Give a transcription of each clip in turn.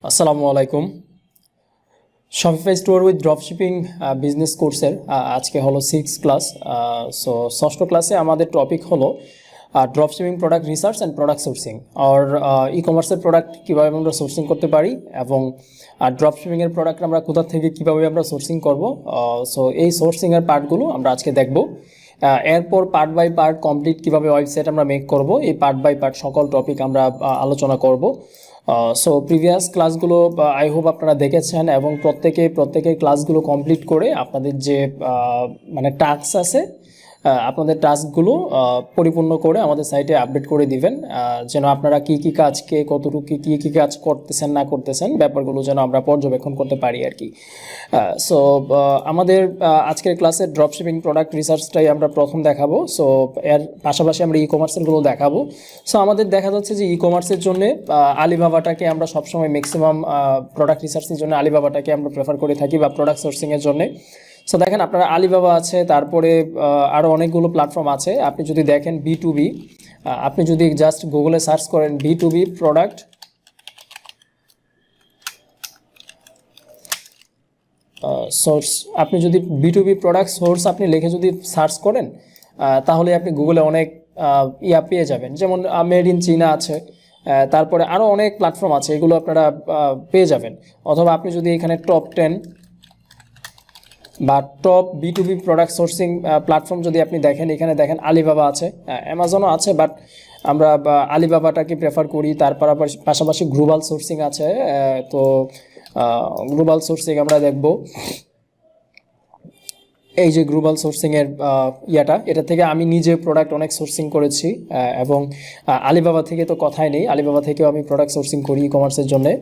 আসসালামু আলাইকুম। Shopify store with dropshipping business কোর্সের আজকে হলো 6 ক্লাস। সো ষষ্ঠ ক্লাসে আমাদের টপিক হলো dropshipping product research and product sourcing আর ই কমার্সের প্রোডাক্ট কীভাবে আমরা সোর্সিং করতে পারি এবং ড্রপশিপিংয়ের প্রোডাক্ট আমরা কোথা থেকে কীভাবে আমরা সোর্সিং করব। সো এই সোর্সিংয়ের পার্টগুলো আমরা আজকে দেখব। এরপর পার্ট বাই পার্ট কমপ্লিট কীভাবে ওয়েবসাইট আমরা মেক করব, এই পার্ট বাই পার্ট সকল টপিক আমরা আলোচনা করব। সো প্রিভিয়াস ক্লাসগুলো আই হোপ আপনারা দেখেছেন এবং প্রত্যেকের ক্লাসগুলো কমপ্লিট করে আপনাদের যে মানে টাস্ক আছে আপনাদের টাস্কগুলো পরিপূর্ণ করে আমাদের সাইটে আপডেট করে দিবেন, যেন আপনারা কী কাজকে কতটুকু কী কাজ করতেছেন না করতেছেন ব্যাপারগুলো যেন আমরা পর্যবেক্ষণ করতে পারি আর কি। সো আমাদের আজকের ক্লাসে ড্রপশিপিং প্রোডাক্ট রিসার্চটাই আমরা প্রথম দেখাবো। সো এর পাশাপাশি আমরা ই কমার্সেরগুলো দেখাবো। সো আমাদের দেখা যাচ্ছে যে ই কমার্সের জন্য আলিবাবাটাকে আমরা সবসময় ম্যাক্সিমাম প্রোডাক্ট রিসার্চের জন্য আলিবাবাটাকে আমরা প্রেফার করে থাকি বা প্রোডাক্ট সোর্সিংয়ের জন্যে। সো দেখেন আপনারা আলিবাবা আছে, তারপরে আরও অনেকগুলো প্ল্যাটফর্ম আছে। আপনি যদি দেখেন B2B, আপনি যদি জাস্ট গুগলে সার্চ করেন B2B প্রোডাক্ট সোর্স, আপনি যদি B2B প্রোডাক্ট সোর্স আপনি লিখে যদি সার্চ করেন তাহলে আপনি গুগলে অনেক পেয়ে যাবেন। যেমন মেড ইন চীনা আছে, তারপরে আরও অনেক প্ল্যাটফর্ম আছে, এগুলো আপনারা পেয়ে যাবেন। অথবা আপনি যদি এখানে টপ 10 বা top B2B product sourcing platform যদি আপনি দেখেন, এখানে দেখেন আলিবাবা আছে, অ্যামাজনও আছে, বাট আমরা আলিবাবাটাকে প্রেফার করি। তারপর পাশাপাশি গ্লোবাল সোর্সিং আছে, তো গ্লোবাল সোর্সিং আমরা দেখব। এই যে গ্লোবাল সোর্সিংয়ের এটা থেকে আমি নিজে প্রোডাক্ট অনেক সোর্সিং করেছি এবং আলিবাবা থেকে তো কথাই নেই, আলিবাবা থেকেও আমি প্রোডাক্ট সোর্সিং করি ই কমার্সের জন্যে।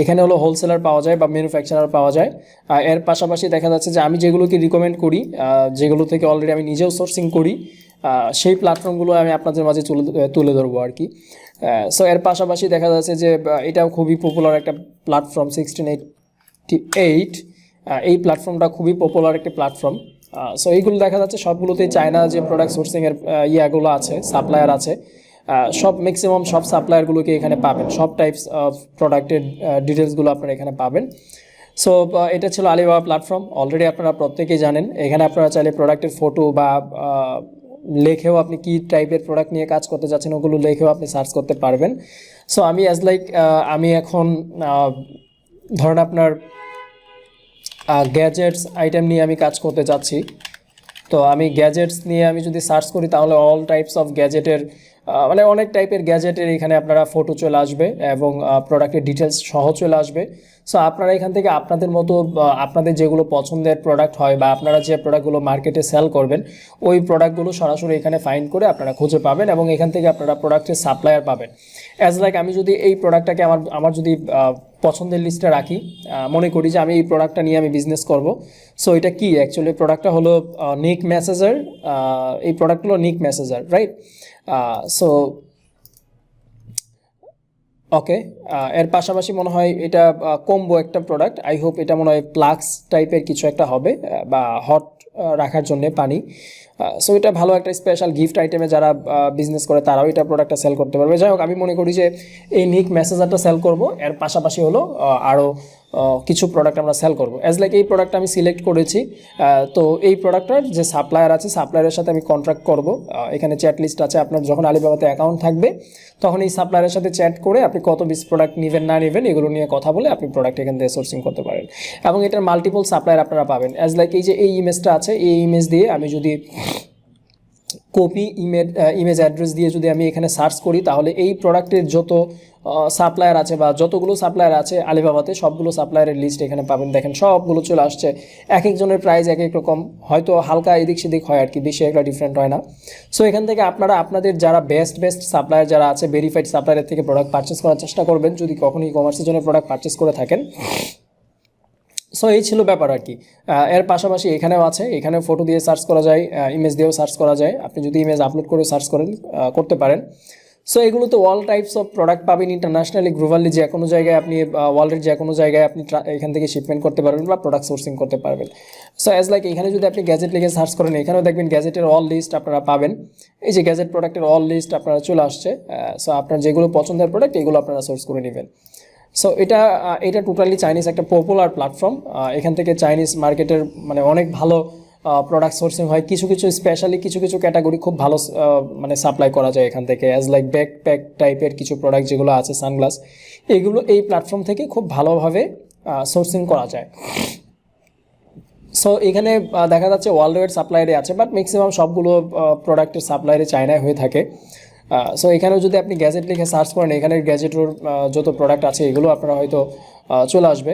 এখানে হলো হোলসেলার পাওয়া যায় বা ম্যানুফ্যাকচারার পাওয়া যায়। এর পাশাপাশি দেখা যাচ্ছে যে আমি যেগুলোকে রিকমেন্ড করি, যেগুলো থেকে অলরেডি আমি নিজেও সোর্সিং করি, সেই প্ল্যাটফর্মগুলো আমি আপনাদের মাঝে তুলে ধরবো আর কি। সো এর পাশাপাশি দেখা যাচ্ছে যে এটাও খুবই পপুলার একটা প্ল্যাটফর্ম 1688। এই প্ল্যাটফর্মটা খুবই পপুলার একটা প্ল্যাটফর্ম। সো এইগুলো দেখা যাচ্ছে সবগুলোতেই চায়না যে প্রোডাক্ট সোর্সিংয়ের ইয়াগুলো আছে, সাপ্লায়ার আছে, সব ম্যাক্সিমাম সব সাপ্লায়ারগুলোকে এখানে পাবেন, সব টাইপস অফ প্রোডাক্টের ডিটেলসগুলো আপনারা এখানে পাবেন। সো এটা ছিল আলিবাবা প্ল্যাটফর্ম, অলরেডি আপনারা প্রত্যেকেই জানেন। এখানে আপনারা চাইলে প্রোডাক্টের ফটো বা লেখেও আপনি কী টাইপের প্রোডাক্ট নিয়ে কাজ করতে যাচ্ছেন ওগুলো লেখেও আপনি সার্চ করতে পারবেন। সো আমি আমি এখন ধরেন আপনার গ্যাজেটস আইটেম নিয়ে আমি কাজ করতে যাচ্ছি। তো আমি গ্যাজেটস নিয়ে আমি যদি সার্চ করি তাহলে অল টাইপস অফ গ্যাজেটের মানে অনেক টাইপের গ্যাজেটের এখানে আপনারা ফটো চলে আসবে এবং প্রোডাক্টের ডিটেলস সহ চলে আসবে। সো আপনারা এখান থেকে আপনাদের মতো আপনাদের যেগুলো পছন্দের প্রোডাক্ট হয় বা আপনারা যে প্রোডাক্টগুলো মার্কেটে সেল করবেন ওই প্রোডাক্টগুলো সরাসরি এখানে ফাইন্ড করে আপনারা খুঁজে পাবেন এবং এখান থেকে আপনারা প্রোডাক্টের সাপ্লায়ার পাবেন। আমি যদি এই প্রোডাক্টটাকে আমার যদি পছন্দের লিস্টে রাখি, মনে করি যে আমি এই প্রোডাক্টটা নিয়ে আমি বিজনেস করব। সো এটা কি অ্যাকচুয়ালি প্রোডাক্টটা হলো নিক মেসেজার। এই প্রোডাক্ট হলো নিক মেসেজার, রাইট? সো ওকে, এর পাশাপাশি মনে হয় এটা কম্বো একটা প্রোডাক্ট, আই হোপ এটা মনে হয় প্লাক্স টাইপের কিছু একটা হবে বা হট রাখার জন্যে পানি। সো এটা ভালো একটা স্পেশাল গিফট আইটেমে যারা বিজনেস করে তারাও এটা প্রোডাক্টটা সেল করতে পারবে। যাই হোক, আমি মনে করি যে এই নিক মেসেজারটা সেল করব, এর পাশাপাশি হলো আরও কিছু প্রোডাক্ট আমরা সেল করবো। এই প্রোডাক্টটা আমি সিলেক্ট করেছি। তো এই প্রোডাক্টটার যে সাপ্লায়ার আছে সাপ্লায়ারের সাথে আমি কন্ট্রাক্ট করব। এখানে চ্যাট লিস্ট আছে, আপনার যখন আলিবাবাতে অ্যাকাউন্ট থাকবে তখন এই সাপ্লায়ারের সাথে চ্যাট করে আপনি কত পিস প্রোডাক্ট নেবেন না নেবেন এগুলো নিয়ে কথা বলে আপনি প্রোডাক্ট এখান থেকে সোর্সিং করতে পারেন এবং এটার মাল্টিপল সাপ্লায়ার আপনারা পাবেন। এই যে এই ইমেজটা আছে, এই ইমেজ দিয়ে আমি যদি কপি ইমেজ অ্যাড্রেস দিয়ে যদি আমি এখানে সার্চ করি তাহলে এই প্রোডাক্টের যত সাপ্লায়ার আছে বা যতগুলো সাপ্লায়ার আছে আলিবাবাতে সবগুলো সাপ্লায়ারের লিস্ট এখানে পাবেন। দেখেন সবগুলো চলে আসছে, এক একজনের প্রাইস এক এক রকম, হয়তো হালকা এদিক সেদিক হয় আর কি, বেশি একটা ডিফারেন্ট হয় না। সো এখান থেকে আপনারা আপনাদের যারা বেস্ট সাপ্লায়ার যারা আছে ভেরিফাইড সাপ্লায়ারের থেকে প্রোডাক্ট পারচেস করার চেষ্টা করবেন যদি কখনই ই কমার্সের জন্য প্রোডাক্ট পারচেস করে থাকেন। সো এই ছিল ব্যাপার আর কি। এর পাশাপাশি এখানেও আছে, এখানে ফটো দিয়ে সার্চ করা যায়, ইমেজ দিয়েও সার্চ করা যায়, আপনি যদি ইমেজ আপলোড করে সার্চ করতে পারেন। সো এগুলোতে অল টাইপস অফ প্রোডাক্ট পাবেন ইন্টারন্যাশনালি গ্লোবালি, যে কোনো জায়গায় আপনি ওয়ার্ল্ডের যে কোনো জায়গায় আপনি এখান থেকে শিপমেন্ট করতে পারবেন বা প্রোডাক্ট সোর্সিং করতে পারবেন। সো এখানে যদি আপনি গ্যাজেট লিখে সার্চ করেন এখানেও দেখবেন গ্যাজেটের অল লিস্ট আপনারা পাবেন। এই যে গ্যাজেট প্রোডাক্টের অল লিস্ট আপনারা চলে আসছে। সো আপনার যেগুলো পছন্দের প্রোডাক্ট এগুলো আপনারা সোর্স করে নেবেন। সো এটা টোটালি চাইনিজ একটা পপুলার প্ল্যাটফর্ম। এখান থেকে চাইনিজ মার্কেটের মানে অনেক ভালো প্রোডাক্ট সোর্সিং হয়। কিছু কিছু স্পেশালি কিছু কিছু ক্যাটাগরি খুব ভালো মানে সাপ্লাই করা যায় এখান থেকে, অ্যাজ লাইক ব্যাকপ্যাক টাইপের কিছু প্রোডাক্ট যেগুলো আছে, সানগ্লাস, এগুলো এই প্ল্যাটফর্ম থেকে খুব ভালোভাবে সোর্সিং করা যায়। সো এখানে দেখা যাচ্ছে ওয়ার্ল্ড ওয়াইড সাপ্লায়ারে আছে, বাট ম্যাক্সিমাম সবগুলো প্রোডাক্টের সাপ্লায়ারে চায়নায় হয়ে থাকে। সো এখানেও যদি আপনি গ্যাজেট লিখে সার্চ করেন, এখানের গ্যাজেটের যত প্রোডাক্ট আছে এগুলো আপনারা হয়তো চলে আসবে।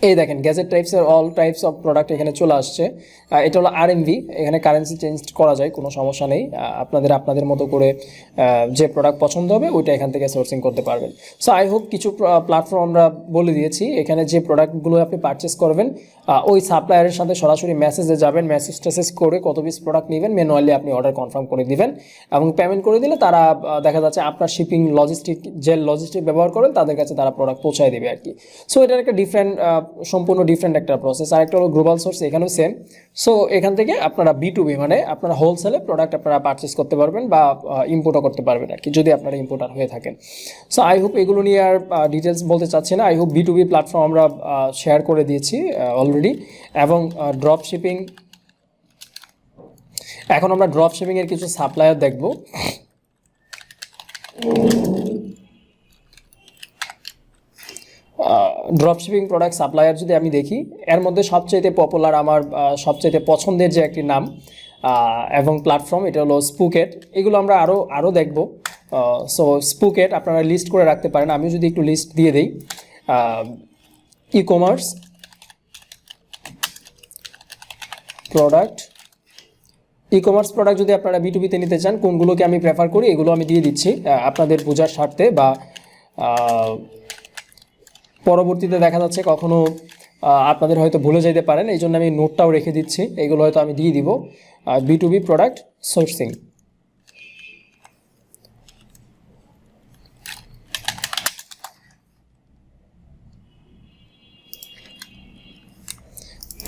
এই দেখেন গ্যাজেট টাইপসের অল টাইপস অফ প্রোডাক্ট এখানে চলে আসছে। এটা হলো আরএমভি, এখানে কারেন্সি চেঞ্জ করা যায়, কোনো সমস্যা নেই। আপনাদের মতো করে যে প্রোডাক্ট পছন্দ হবে ওইটা এখান থেকে সোর্সিং করতে পারবেন। সো আই হোপ কিছু প্ল্যাটফর্ম আমরা বলে দিয়েছি। এখানে যে প্রোডাক্টগুলো আপনি পারচেস করবেন ওই সাপ্লায়ারের সাথে সরাসরি মেসেজে যাবেন, মেসেজ টেসেজ করে কত পিস প্রোডাক্ট নেবেন ম্যানুয়ালি আপনি অর্ডার কনফার্ম করে দিবেন এবং পেমেন্ট করে দিলে তারা দেখা যাচ্ছে আপনার শিপিং লজিস্টিক ব্যবহার করেন তাদের কাছে তারা প্রোডাক্ট পৌঁছায় দেবে আর কি। সো এটার একটা সম্পূর্ণ ডিফারেন্ট একটা প্রসেস। আর একটা হলো গ্লোবাল সোর্স, এখানেও সেম। সো এখান থেকে আপনারা B2B মানে আপনারা হোলসেলে প্রোডাক্ট আপনারা পারচেস করতে পারবেন বা ইম্পোর্টও করতে পারবেন আর কি, যদি আপনারা ইম্পোর্টার হয়ে থাকেন। সো আই হোপ এগুলো নিয়ে আর ডিটেলস বলতে চাচ্ছি না। আই হোপ B2B প্ল্যাটফর্ম আমরা শেয়ার করে দিয়েছি অলরেডি। এবং ড্রপ শিপিং, এখন আমরা ড্রপ শিপিংয়ের কিছু সাপ্লায়ার দেখব। ড্রপ শিপিং প্রোডাক্ট সাপ্লায়ার যদি আমি দেখি, এর মধ্যে সবচেয়ে পপুলার আমার সবচেয়ে পছন্দের যে একটি নাম এবং প্ল্যাটফর্ম, এটা হলো স্পুকেট। এগুলো আমরা আরও দেখব। সো স্পুকেট আপনারা লিস্ট করে রাখতে পারেন। আমি যদি একটু লিস্ট দিয়ে দিই, ই কমার্স প্রোডাক্ট যদি আপনারা B2B-তে নিতে চান, কোনগুলোকে আমি প্রেফার করি এগুলো আমি দিয়ে দিচ্ছি আপনাদের বোঝার স্বার্থে, বা পরবর্তীতে দেখা যাচ্ছে কখনো আপনাদের হয়তো ভুলে যেতে পারেন, এই জন্য আমি নোটটাও রেখে দিচ্ছি। এগুলো হয়তো আমি দিয়ে দিব। B2B প্রোডাক্ট সোর্সিং,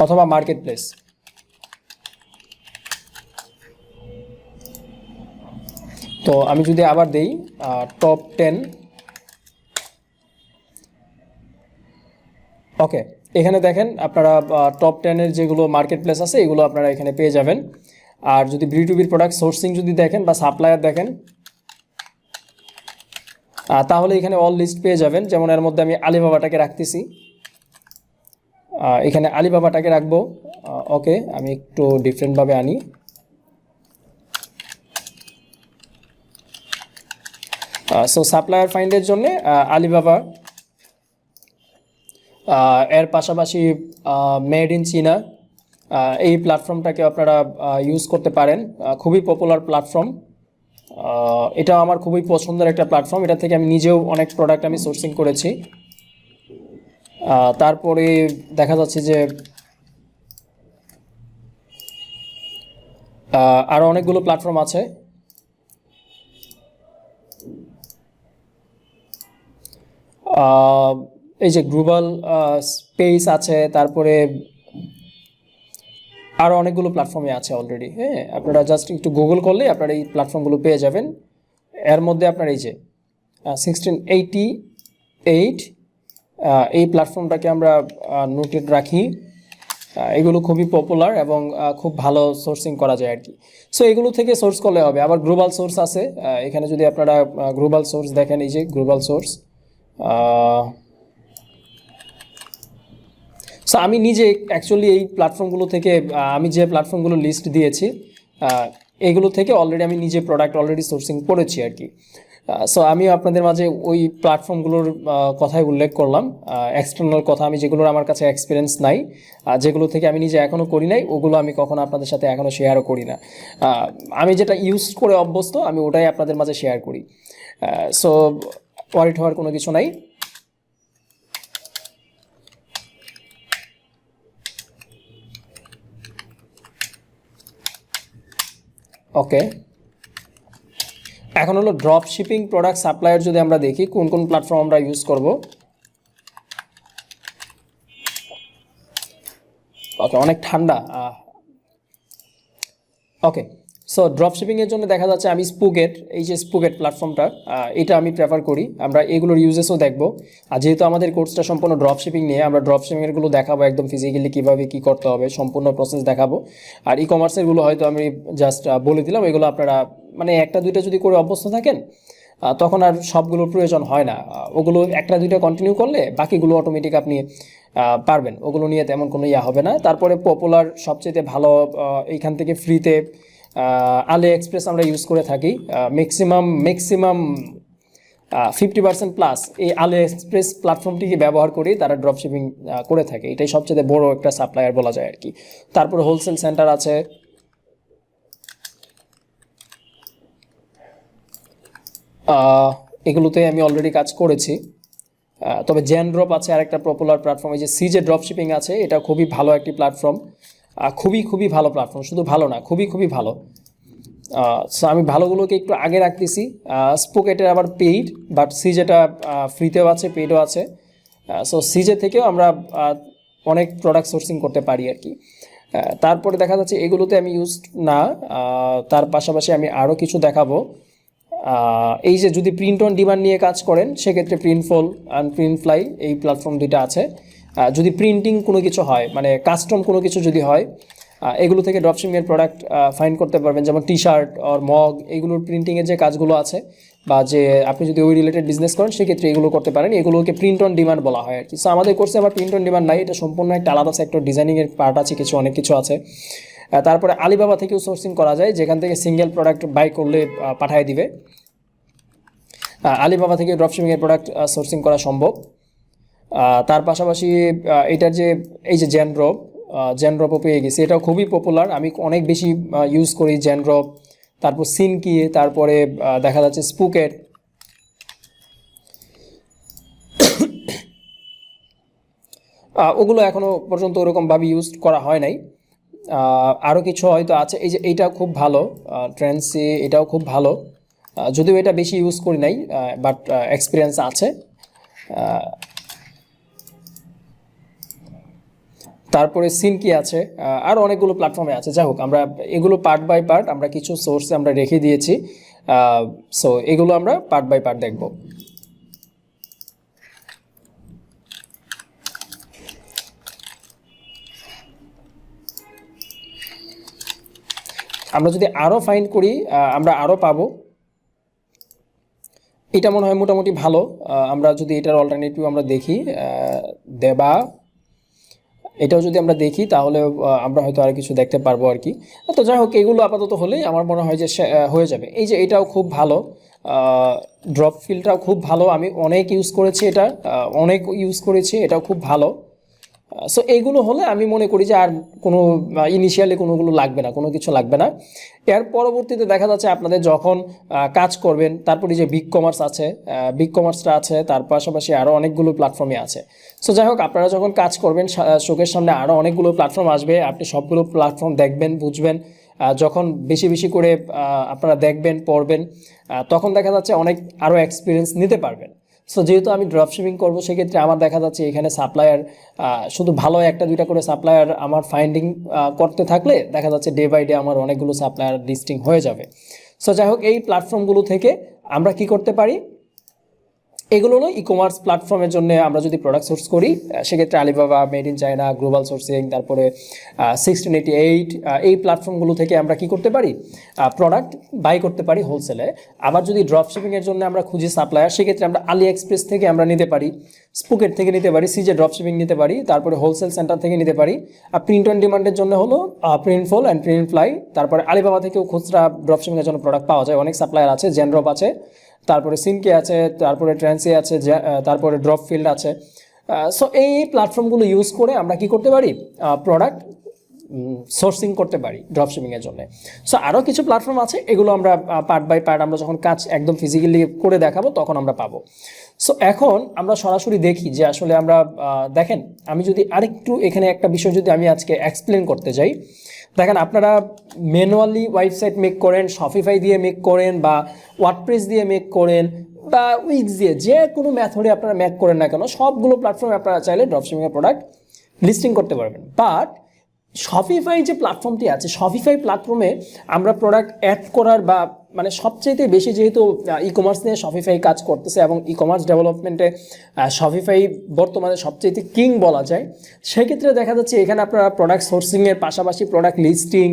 অথবা মার্কেট প্লেস। তো আমি যদি আবার দেই টপ 10, ওকে, এখানে দেখেন আপনারা টপ 10-এর যেগুলো মার্কেট প্লেস আছে এগুলো আপনারা এখানে পেয়ে যাবেন। আর যদি B2B প্রোডাক্ট সোর্সিং যদি দেখেন বা সাপ্লায়ার দেখেন, তাহলে এখানে অল লিস্ট পেয়ে যাবেন। যেমন এর মধ্যে আমি আলিবাবাটাকে রাখতেছি, এখানে আলিবাবাটাকে রাখবো। ওকে, আমি একটু ডিফারেন্টভাবে আনি। সো সাপ্লায়ার ফাইন্ডের জন্য আলিবাবা, এর পাশাপাশি মেড ইন চীনা, এই প্ল্যাটফর্মটাকে আপনারা ইউজ করতে পারেন। খুবই পপুলার প্ল্যাটফর্ম, এটা আমার খুবই পছন্দের একটা প্ল্যাটফর্ম। এটা থেকে আমি নিজেও অনেক প্রোডাক্ট আমি সোর্সিং করেছি। তারপরে দেখা যাচ্ছে যে আরও অনেকগুলো প্ল্যাটফর্ম আছে। এই যে গ্লোবাল স্পেস আছে, তারপরে আরও অনেকগুলো প্ল্যাটফর্মে আছে অলরেডি। হ্যাঁ, আপনারা জাস্ট একটু গুগল করলে আপনারা এই প্ল্যাটফর্মগুলো পেয়ে যাবেন। এর মধ্যে আপনার এই যে 1688 এই প্ল্যাটফর্মটাকে আমরা নোটেড রাখি। এগুলো খুবই পপুলার এবং খুব ভালো সোর্সিং করা যায় আর কি। সো এগুলো থেকে সোর্স করলে হবে। আবার গ্লোবাল সোর্স আছে, এখানে যদি আপনারা গ্লোবাল সোর্স দেখেন, এই যে গ্লোবাল সোর্স। সো আমি নিজে অ্যাকচুয়ালি এই প্ল্যাটফর্মগুলো থেকে আমি যে প্ল্যাটফর্মগুলো লিস্ট দিয়েছি এগুলো থেকে অলরেডি আমি নিজে প্রোডাক্ট অলরেডি সোর্সিং করেছি আর কি। সো আমি আপনাদের মাঝে ওই প্ল্যাটফর্মগুলোর কথাই উল্লেখ করলাম। এক্সটার্নাল কথা, আমি যেগুলোর আমার কাছে এক্সপিরিয়েন্স নাই, যেগুলো থেকে আমি নিজে এখনও করি নাই, ওগুলো আমি কখনো আপনাদের সাথে এখনও শেয়ারও করি না। আমি যেটা ইউজ করে অভ্যস্ত আমি ওটাই আপনাদের মাঝে শেয়ার করি। সো ওয়ারিড হওয়ার কোনো কিছু নাই। ওকে, এখন হলো ড্রপ শিপিং প্রোডাক্ট সাপ্লায়ার যদি আমরা দেখি কোন কোন প্ল্যাটফর্ম আমরা ইউজ করব। ওকে, অনেক ঠান্ডা। ওকে, সো ড্রপ শিপিংয়ের জন্য দেখা যাচ্ছে আমি স্পুকেট, এই যে স্পুকেট প্ল্যাটফর্মটা, এটা আমি প্রেফার করি। আমরা এগুলোর ইউজেসও দেখবো। আর যেহেতু আমাদের কোর্সটা সম্পূর্ণ ড্রপ শিপিং নিয়ে, আমরা ড্রপ শিপিংয়েরগুলো দেখাবো একদম ফিজিক্যালি কীভাবে কী করতে হবে, সম্পূর্ণ প্রসেস দেখাবো। আর ই কমার্সেরগুলো হয়তো আমি জাস্ট বলে দিলাম, এগুলো আপনারা মানে একটা দুইটা যদি করে অভ্যস্ত থাকেন তখন আর সবগুলোর প্রয়োজন হয় না। ওগুলো একটা দুইটা কন্টিনিউ করলে বাকিগুলো অটোমেটিক আপনি পারবেন, ওগুলো নিয়ে তেমন কোনো ইয়া হবে না। তারপরে পপুলার সবচেয়ে ভালো এইখান থেকে ফ্রিতে আলি এক্সপ্রেস আমরা ইউজ করে থাকি। ম্যাক্সিমাম 50% প্লাস এই আলি এক্সপ্রেস প্ল্যাটফর্মটিকে ব্যবহার করেই তারা ড্রপ শিপিং করে থাকে। এটাই সবচেয়ে বড় একটা সাপ্লায়ার বলা যায় আর কি। তারপরে হোলসেল সেন্টার আছে, এগুলোতে আমি অলরেডি কাজ করেছি। তবে জেন ড্রপ আছে আরেকটা পপুলার প্ল্যাটফর্ম, এই যে সিজে ড্রপ শিপিং আছে, এটা খুবই ভালো একটি প্ল্যাটফর্ম, খুবই ভালো প্ল্যাটফর্ম, শুধু ভালো না খুবই ভালো। সো আমি ভালোগুলোকে একটু আগে রাখতেছি। স্পোকেটের আবার পেইড, বাট সিজেটা ফ্রিতেও আছে, পেইডও আছে। সো সিজে থেকেও আমরা অনেক প্রোডাক্ট সোর্সিং করতে পারি আর কি। তারপরে দেখা যাচ্ছে এগুলোতে আমি ইউজ না, তার পাশাপাশি আমি আরও কিছু দেখাবো। এই যে যদি প্রিন্ট অন ডিমান্ড নিয়ে কাজ করেন সেক্ষেত্রে প্রিন্টফল অ্যান্ড প্রিন্টফ্লাই এই প্ল্যাটফর্ম দুইটা আছে। যদি প্রিন্টিং কোনো কিছু হয়, মানে কাস্টম কোনো কিছু যদি হয়, এগুলো থেকে ড্রপশিপিংয়ের প্রোডাক্ট ফাইন্ড করতে পারবেন। যেমন টি শার্ট আর মগ, এইগুলোর প্রিন্টিংয়ের যে কাজগুলো আছে, বা যে আপনি যদি ওই রিলেটেড বিজনেস করেন সেক্ষেত্রে এগুলো করতে পারেন। এগুলোকে প্রিন্ট অন ডিমান্ড বলা হয় আর কি। সো আমাদের কোর্সে আবার প্রিন্ট অন ডিমান্ড নাই, এটা সম্পূর্ণ একটা আলাদা সেক্টর, ডিজাইনিংয়ের পার্ট আছে কিছু, অনেক কিছু আছে। তারপরে আলিবাবা থেকেও সোর্সিং করা যায়, যেখান থেকে সিঙ্গেল প্রোডাক্ট বাই করলে পাঠিয়ে দিবে। আলিবাবা থেকে ড্রপশিপিংয়ের প্রোডাক্ট সোর্সিং করা সম্ভব। তার পাশাপাশি এটার যে এই যে জেনড্রপও পেয়ে গেছি, এটাও খুবই পপুলার, আমি অনেক বেশি ইউজ করি জেনড্রপ। তারপর সিনকি, তারপরে দেখা যাচ্ছে স্পুকেট। ওগুলো এখনও পর্যন্ত ওরকমভাবে ইউজ করা হয় নাই। আরও কিছু হয়তো আছে, এই যে এইটা খুব ভালো, ট্রেন্ডসি, এটাও খুব ভালো, যদিও এটা বেশি ইউজ করি নাই, বাট এক্সপিরিয়েন্স আছে। তারপরে সিনকি আছে, আরও অনেকগুলো প্ল্যাটফর্মে আছে। যাই হোক, আমরা এগুলো পার্ট বাই পার্ট আমরা কিছু সোর্সে আমরা রেখে দিয়েছি। সো এগুলো আমরা পার্ট বাই পার্ট দেখব। আমরা যদি আরও ফাইন্ড করি আমরা আরও পাবো। এটা মনে হয় মোটামুটি ভালো। আমরা যদি এটার অল্টারনেটিভ আমরা দেখি, দেবা, এটাও যদি আমরা দেখি তাহলে আমরা হয়তো আর কিছু দেখতে পারবো আর কি। তো যাই হোক, এগুলো আপাতত হলেই আমার মনে হয় যে হয়ে যাবে। এই যে এটাও খুব ভালো, ড্রপ ফিলটাও খুব ভালো, আমি অনেক ইউজ করেছি, এটাও খুব ভালো। সো এইগুলো হলে আমি মনে করি যে আর কোনো ইনিশিয়ালি কোনোগুলো লাগবে না, কোনো কিছু লাগবে না। এর পরবর্তীতে দেখা যাচ্ছে আপনাদের যখন কাজ করবেন, তারপরে যে বিগ কমার্স আছে, বিগ কমার্সটা আছে, তার পাশাপাশি আরও অনেকগুলো প্ল্যাটফর্মে আছে। সো যাই হোক, আপনারা যখন কাজ করবেন চোখের সামনে আরও অনেকগুলো প্ল্যাটফর্ম আসবে, আপনি সবগুলো প্ল্যাটফর্ম দেখবেন, বুঝবেন। যখন বেশি করে আপনারা দেখবেন, পড়বেন, তখন দেখা যাচ্ছে অনেক আরও এক্সপিরিয়েন্স নিতে পারবেন। সো যেহেতু আমি ড্রপশিপিং করবো, সেক্ষেত্রে আমার দেখা যাচ্ছে এখানে সাপ্লায়ার শুধু ভালো একটা দুইটা করে সাপ্লায়ার আমার ফাইন্ডিং করতে থাকলে দেখা যাচ্ছে ডে বাই ডে আমার অনেকগুলো সাপ্লায়ার লিস্টিং হয়ে যাবে। সো যাই হোক, এই প্ল্যাটফর্মগুলো থেকে আমরা কি করতে পারি, এগুলো হলো ই কমার্স প্ল্যাটফর্মের জন্য আমরা যদি প্রোডাক্ট সোর্স করি, সেক্ষেত্রে Alibaba, made in China, global sourcing, তারপরে 1688, এই প্ল্যাটফর্মগুলো থেকে আমরা কি করতে পারি, প্রোডাক্ট বাই করতে পারি হোলসেলে। আবার যদি ড্রপ শিপিংয়ের জন্য আমরা খুঁজি সাপ্লায়ার, সেক্ষেত্রে আমরা আলি এক্সপ্রেস থেকে আমরা নিতে পারি, স্পুকেট থেকে নিতে পারি, সিজে ড্রপ শিপিং নিতে পারি, তারপরে হোলসেল সেন্টার থেকে নিতে পারি। আর প্রিন্ট অন ডিমান্ডের জন্য হলো প্রিন্টফল অ্যান্ড প্রিন্টফ্লাই। তারপরে আলিবাবা থেকেও খুচরা ড্রপ শিপিংয়ের জন্য প্রোডাক্ট পাওয়া যায়, অনেক সাপ্লায়ার আছে, জেনড্রপ আছে, তারপরে সিনকে আছে, তারপরে ট্রেন্সি আছে, তারপরে ড্রপ ফিল্ড আছে। সো এই প্ল্যাটফর্মগুলো ইউজ করে আমরা কি করতে পারি, প্রোডাক্ট সোর্সিং করতে পারি ড্রপশিপিংয়ের জন্য। সো আরও কিছু প্ল্যাটফর্ম আছে, এগুলো আমরা পার্ট বাই পার্ট আমরা যখন কাজ একদম ফিজিক্যালি করে দেখাবো তখন আমরা পাবো। সো এখন আমরা সরাসরি দেখি যে আসলে আমরা দেখেন, আমি যদি আরেকটু এখানে একটা বিষয় যদি আমি আজকে এক্সপ্লেন করতে যাই, দেখেন আপনারা ম্যানুয়ালি ওয়েবসাইট মেক করেন, শপিফাই দিয়ে মেক করেন, বা ওয়ার্ডপ্রেস দিয়ে মেক করেন, বা উইক্স দিয়ে, যে কোনো মেথডে আপনারা মেক করেন না কেন, সবগুলো প্ল্যাটফর্মে আপনারা চাইলে ড্রপশিপিংয়ের প্রোডাক্ট লিস্টিং করতে পারবেন। বাট শপিফাই যে প্ল্যাটফর্মটি আছে, শপিফাই প্ল্যাটফর্মে আমরা প্রোডাক্ট অ্যাড করার বা মানে সবচেয়ে বেশি যেহেতু ই কমার্স নিয়ে শপিফাই কাজ করতেছে এবং ই কমার্স ডেভেলপমেন্টে শপিফাই বর্তমানে সবচেয়ে কিং বলা যায়, সেক্ষেত্রে দেখা যাচ্ছে এখানে আপনারা প্রোডাক্ট সোর্সিংয়ের পাশাপাশি product listing,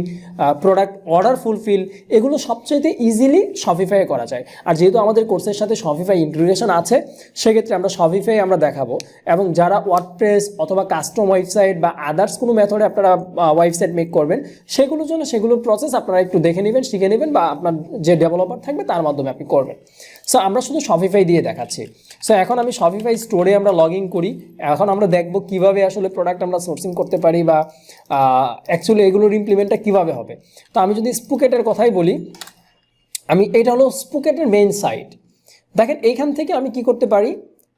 product order fulfil, এগুলো সবচেয়ে ইজিলি শপিফাই করা যায়। আর যেহেতু আমাদের কোর্সের সাথে শপিফাই ইন্টিগ্রেশন আছে, সেক্ষেত্রে আমরা শপিফাই আমরা দেখাবো। এবং যারা ওয়ার্ডপ্রেস অথবা কাস্টম ওয়েবসাইট বা আদার্স কোনো মেথডে আপনারা ওয়েবসাইট মেক করবেন, সেগুলোর জন্য সেগুলোর প্রসেস আপনারা একটু দেখে নেবেন, শিখে নেবেন, বা আপনার যে ডেভেলপার থাকবে তার মাধ্যমে আপনি করবেন। সো আমরা শুধু শপিফাই দিয়ে দেখাচ্ছি। সো এখন আমি শপিফাই স্টোরে আমরা লগ ইন করি। এখন আমরা দেখব কিভাবে আসলে প্রোডাক্ট আমরা সোর্সিং করতে পারি বা অ্যাকচুয়ালি এগুলোর ইমপ্লিমেন্টটা কীভাবে হবে। তো আমি যদি স্পুকেটের কথাই বলি, এটা হলো স্পুকেটের মেইন সাইট। দেখেন এইখান থেকে আমি কি করতে পারি,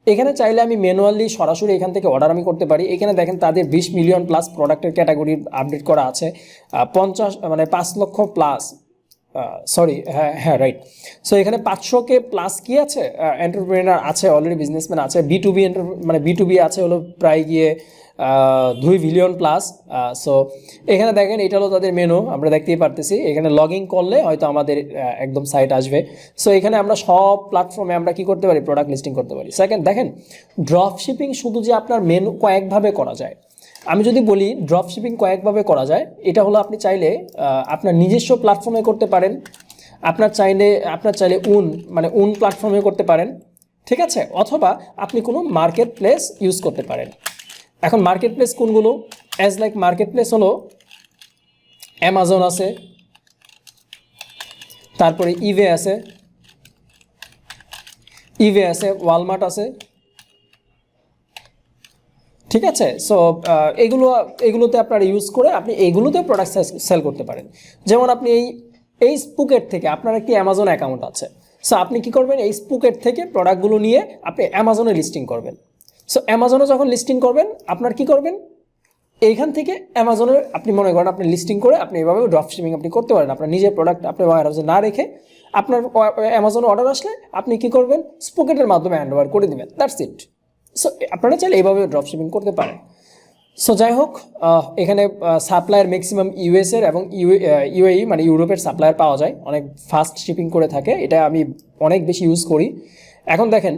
এখানে চাইলে আমি ম্যানুয়ালি সরাসরি এখান থেকে অর্ডার আমি করতে পারি। এখানে দেখেন তাদের 20 মিলিয়ন প্লাস প্রোডাক্টের ক্যাটাগরি আপডেট করা আছে, 5 লক্ষ প্লাস, সরি হ্যাঁ রাইট। সো এখানে 500K প্লাস কি আছে, এন্টারপ্রেনার আছে, অলরেডি বিজনেসম্যান আছে, B2B আছে হলো প্রায় গিয়ে 2 বিলিয়ন প্লাস। সো এখানে দেখেন এটা হলো তাদের মেনু, আমরা দেখতেই পারতেছি। এখানে লগ ইন করলে হয়তো আমাদের একদম সাইট আসবে। সো এখানে আমরা সব প্ল্যাটফর্মে আমরা কি করতে পারি, প্রোডাক্ট লিস্টিং করতে পারি। সেকেন্ড দেখেন, ড্রপ শিপিং শুধু যে আপনার মেনু কয়েকভাবে করা যায়। আমি যদি বলি ড্রপ শিপিং কয়েকভাবে করা যায়, এটা হলো আপনি চাইলে আপনার নিজস্ব প্ল্যাটফর্মে করতে পারেন, আপনার চাইলে উন প্ল্যাটফর্মে করতে পারেন, ঠিক আছে, অথবা আপনি কোনো মার্কেট প্লেস ইউজ করতে পারেন। এখন মার্কেট প্লেস কোনগুলো, অ্যাজ লাইক মার্কেট প্লেস হলো অ্যামাজন আছে, তারপরে ইবে আছে, ওয়ালমার্ট আছে, ঠিক আছে। সো এগুলোতে আপনারা ইউজ করে আপনি এইগুলোতে প্রোডাক্ট সেল করতে পারেন। যেমন আপনি এই স্পুকেট থেকে আপনার একটি অ্যামাজন অ্যাকাউন্ট আছে, সো আপনি কি করবেন, এই স্পুকেট থেকে প্রোডাক্টগুলো নিয়ে আপনি অ্যামাজনে লিস্টিং করবেন। সো অ্যামাজনে যখন লিস্টিং করবেন, আপনার কি করবেন, এইখান থেকে অ্যামাজনের আপনি মনে করেন আপনি লিস্টিং করে আপনি এভাবে ড্রপ শিপিং আপনি করতে পারেন। আপনার নিজের প্রোডাক্ট আপনি ওয়্যারহাউসে না রেখে আপনার অ্যামাজনে অর্ডার আসলে আপনি কি করবেন, স্পুকেটের মাধ্যমে হ্যান্ড ওভার করে দেবেন, দ্যাটস ইট। সো আপনারা চাইলে এইভাবে ড্রপ শিপিং করতে পারেন। সো যাই হোক, এখানে সাপ্লায়ার ম্যাক্সিমাম ইউএসের এবং ইউএই মানে ইউরোপের সাপ্লায়ার পাওয়া যায়, অনেক ফাস্ট শিপিং করে থাকে, এটা আমি অনেক বেশি ইউজ করি। এখন দেখেন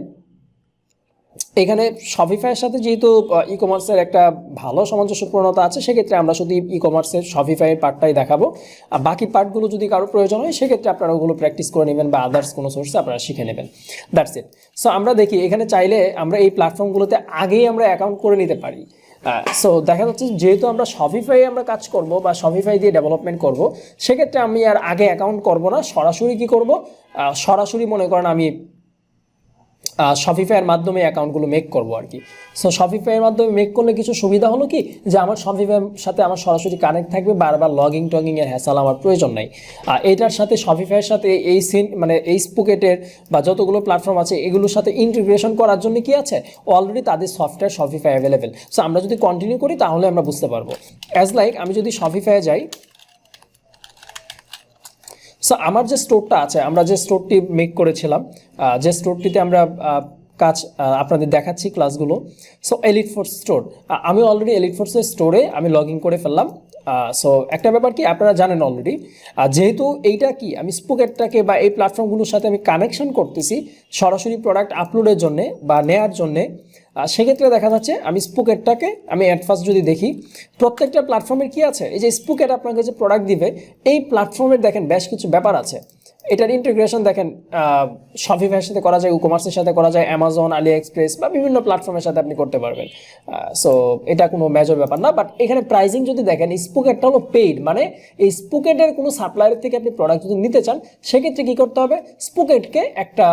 এখানে শপিফাইয়ের সাথে যেহেতু ই কমার্সের একটা ভালো সামঞ্জস্যপূর্ণতা আছে, সেক্ষেত্রে আমরা শুধু ই কমার্সের শপিফাইয়ের পার্টটাই দেখাবো। আর বাকি পার্টগুলো যদি কারো প্রয়োজন হয়, সেক্ষেত্রে আপনারা ওগুলো প্র্যাকটিস করে নেবেন বা আদার্স কোনো সোর্সে আপনারা শিখে নেবেন, দ্যাটস ইট। সো আমরা দেখি এখানে চাইলে আমরা এই প্ল্যাটফর্মগুলোতে আগেই আমরা অ্যাকাউন্ট করে নিতে পারি। সো দেখা যাচ্ছে যেহেতু আমরা শপিফাই আমরা কাজ করব বা শপিফাই দিয়ে ডেভেলপমেন্ট করব, সেক্ষেত্রে আমি আর আগে অ্যাকাউন্ট করব না, সরাসরি কি করব, সরাসরি মনে করেন আমি শপিফাইয়ের মাধ্যমে অ্যাকাউন্টগুলো মেক করবো আর কি। সো শপিফাইয়ের মাধ্যমে মেক করলে কিছু সুবিধা হলো কি, যে আমার শপিফাইয়ের সাথে আমার সরাসরি কানেক্ট থাকবে, বারবার টগিংয়ের হ্যাসাল আমার প্রয়োজন নাই। এটার সাথে শপিফাইয়ের সাথে এই স্পুকেটের বা যতগুলো প্ল্যাটফর্ম আছে এগুলোর সাথে ইন্টিগ্রেশন করার জন্য কি আছে, অলরেডি তাদের সফটওয়্যার শপিফাই অ্যাভেলেবেল। সো আমরা যদি কন্টিনিউ করি তাহলে আমরা বুঝতে পারবো। অ্যাজ লাইক আমি যদি শপিফাইয়ে যাই, সো আমার যে স্টোরটা আছে, আমরা যে স্টোরটি মেক করেছিলাম, যে স্টোরটিতে আমরা কাজ আপনাদের দেখাচ্ছি ক্লাসগুলো। সো এলিট ফোর্স স্টোর, আমি অলরেডি এলিট ফোর্সের স্টোরে আমি লগ ইন করে ফেললাম। সো একটা ব্যাপার কি আপনারা জানেন অলরেডি, যেহেতু এইটা কি আমি স্পুকেটটাকে বা এই প্ল্যাটফর্মগুলোর সাথে আমি কানেকশন করতেছি সরাসরি প্রোডাক্ট আপলোডের জন্যে বা নেয়ার জন্যে, সেক্ষেত্রে দেখা যাচ্ছে আমি স্পুকেটটাকে আমি অ্যাট ফার্স্ট যদি দেখি, প্রত্যেকটা প্ল্যাটফর্মের কি আছে, এই যে স্পুকেট আপনাকে যে প্রোডাক্ট দিবে, এই প্ল্যাটফর্মের দেখেন বেশ কিছু ব্যাপার আছে। এটার ইন্টিগ্রেশন দেখেন শপিফাইয়ের সাথে করা যায়, ইকমার্সের সাথে করা যায়, অ্যামাজন, আলি এক্সপ্রেস বা বিভিন্ন প্ল্যাটফর্মের সাথে আপনি করতে পারবেন। সো এটা কোনো মেজর ব্যাপার না। বাট এখানে প্রাইসিং যদি দেখেন, স্পুকেটটা হলো পেইড, মানে এই স্পুকেটের কোনো সাপ্লায়ারের থেকে আপনি প্রোডাক্ট যদি নিতে চান, সেক্ষেত্রে কী করতে হবে, স্পুকেটকে একটা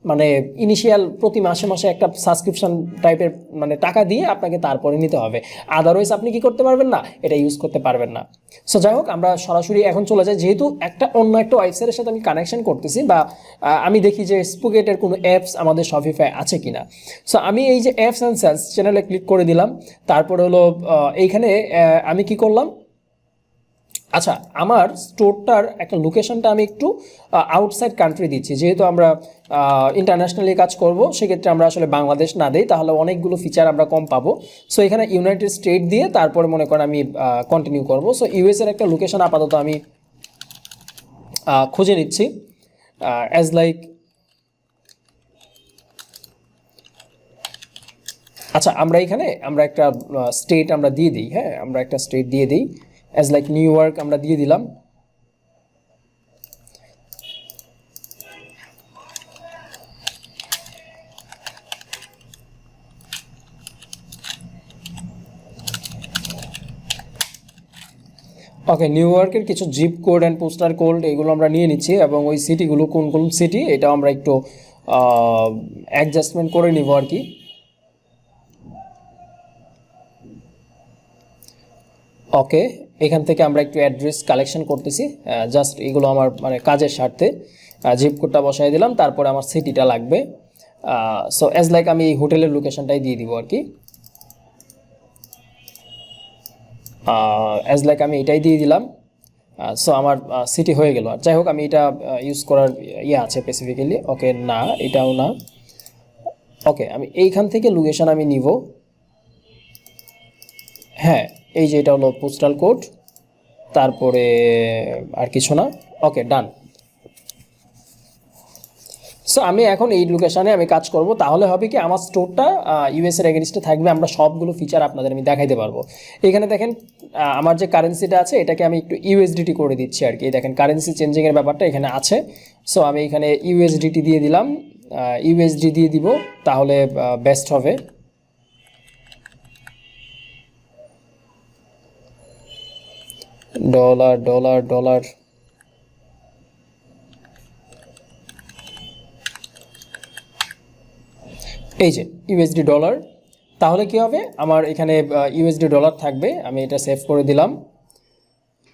মানে ইনিশিয়াল প্রতি মাসে মাসে একটা সাবস্ক্রিপশন টাইপের মানে টাকা দিয়ে আপনাকে তারপরে নিতে হবে, আদারওয়াইজ আপনি কি করতে পারবেন না, এটা ইউজ করতে পারবেন না। সো যাই হোক, আমরা সরাসরি এখন চলে যাই, যেহেতু অন্য একটা ওয়েবসাইটের সাথে আমি কানেকশন করতেছি বা আমি দেখি যে স্পুকেটের কোনো অ্যাপস আমাদের শপিফাই আছে কিনা। সো আমি এই যে অ্যাপস অ্যান্ড সেলস চ্যানেলে ক্লিক করে দিলাম, তারপরে হলো এইখানে আমি কি করলাম, আচ্ছা, আমার স্টোরটার একটা লোকেশনটা আমি একটু আউটসাইড কান্ট্রি দিচ্ছি, যেহেতু আমরা ইন্টারন্যাশনালি কাজ করব, সেক্ষেত্রে আমরা আসলে বাংলাদেশ না দেই তাহলে অনেকগুলো ফিচার আমরা কম পাবো। সো এখানে ইউনাইটেড স্টেট দিয়ে তারপরে মনে করেন আমি কন্টিনিউ করব। সো ইউএস এর একটা লোকেশন আপাতত আমি খুঁজে নিচ্ছি, অ্যাজ লাইক, আচ্ছা আমরা এখানে আমরা একটা স্টেট আমরা দিয়ে দিই, হ্যাঁ আমরা একটা স্টেট দিয়ে দিই, অ্যাজ লাইক নিউ ইয়র্ক আমরা দিয়ে দিলাম। ওকে, নিউ ইয়র্কের কিছু zip code and poster code এগুলো আমরা নিয়ে নিচ্ছি, এবং ওই সিটিগুলো কোন কোন সিটি এটাও আমরা একটু অ্যাডজাস্টমেন্ট করে নিব আর কি। ওকে, এখান থেকে আমরা একটু অ্যাড্রেস কালেকশন করতেছি, জাস্ট এগুলো আমার মানে কাজের স্বার্থে। জিপ কোডটা বসাই দিলাম, তারপরে আমার সিটিটা লাগবে। সো অ্যাজ লাইক আমি এই হোটেলের লোকেশনটাই দিয়ে দিব আর কি, অ্যাজ লাইক আমি এটাই দিয়ে দিলাম। সো আমার সিটি হয়ে গেল। আর যাই হোক, আমি এটা ইউজ করার ইয়ে আছে স্পেসিফিক্যালি। ওকে, না এটাও না। ওকে, আমি এইখান থেকে লোকেশন আমি নিব, হ্যাঁ এই যে এটা হলো পোস্টাল কোড, তারপরে আর কিছু না। ওকে, ডান। সো আমি এখন এই লোকেশানে আমি কাজ করব, তাহলে হবে কি আমার স্টোরটা ইউএস এর এগেনস্টে থাকবে, আমরা সবগুলো ফিচার আপনাদের আমি দেখাইতে পারবো। এখানে দেখেন আমার যে কারেন্সিটা আছে এটাকে আমি একটু ইউএসডিটি করে দিচ্ছি আর কি, দেখেন কারেন্সি চেঞ্জিংয়ের ব্যাপারটা এখানে আছে। সো আমি এখানে ইউএসডিটি দিয়ে দিলাম, ইউএসডি দিয়ে দিব, তাহলে বেস্ট হবে। ডলার ডলার ডলার, এই যে ইউএসডি ডলার, তাহলে কি হবে আমার এখানে ইউএসডি ডলার থাকবে। আমি এটা সেভ করে দিলাম।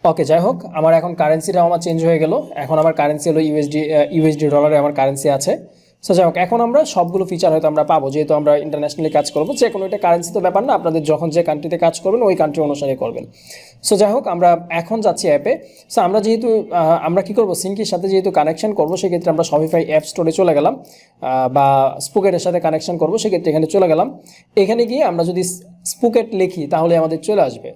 ওকে, যাই হোক, আমার এখন কারেন্সিটাও আমার চেঞ্জ হয়ে গেল, এখন আমার কারেন্সি হলো ইউএসডি ডলারে আমার কারেন্সি আছে। সো যাই হোক, এখন আমরা সবগুলো ফিচার হয়তো আমরা পাবো, যেহেতু আমরা ইন্টারন্যাশনালি কাজ করবো, যে কোনো একটা কারেন্সি তো ব্যাপার না, আপনাদের যখন যে কান্ট্রিতে কাজ করবেন ওই কান্ট্রি অনুসারে করবেন। সো যাই হোক, আমরা এখন যাচ্ছি অ্যাপে। সো আমরা যেহেতু আমরা কী করবো, সিঙ্কির সাথে যেহেতু কানেকশন করবো, সেক্ষেত্রে আমরা শপিফাই অ্যাপ স্টোরে চলে গেলাম, বা স্পুকেটের সাথে কানেকশন করবো, সেক্ষেত্রে এখানে চলে গেলাম। এখানে গিয়ে আমরা যদি স্পুকেট লিখি তাহলে আমাদের চলে আসবে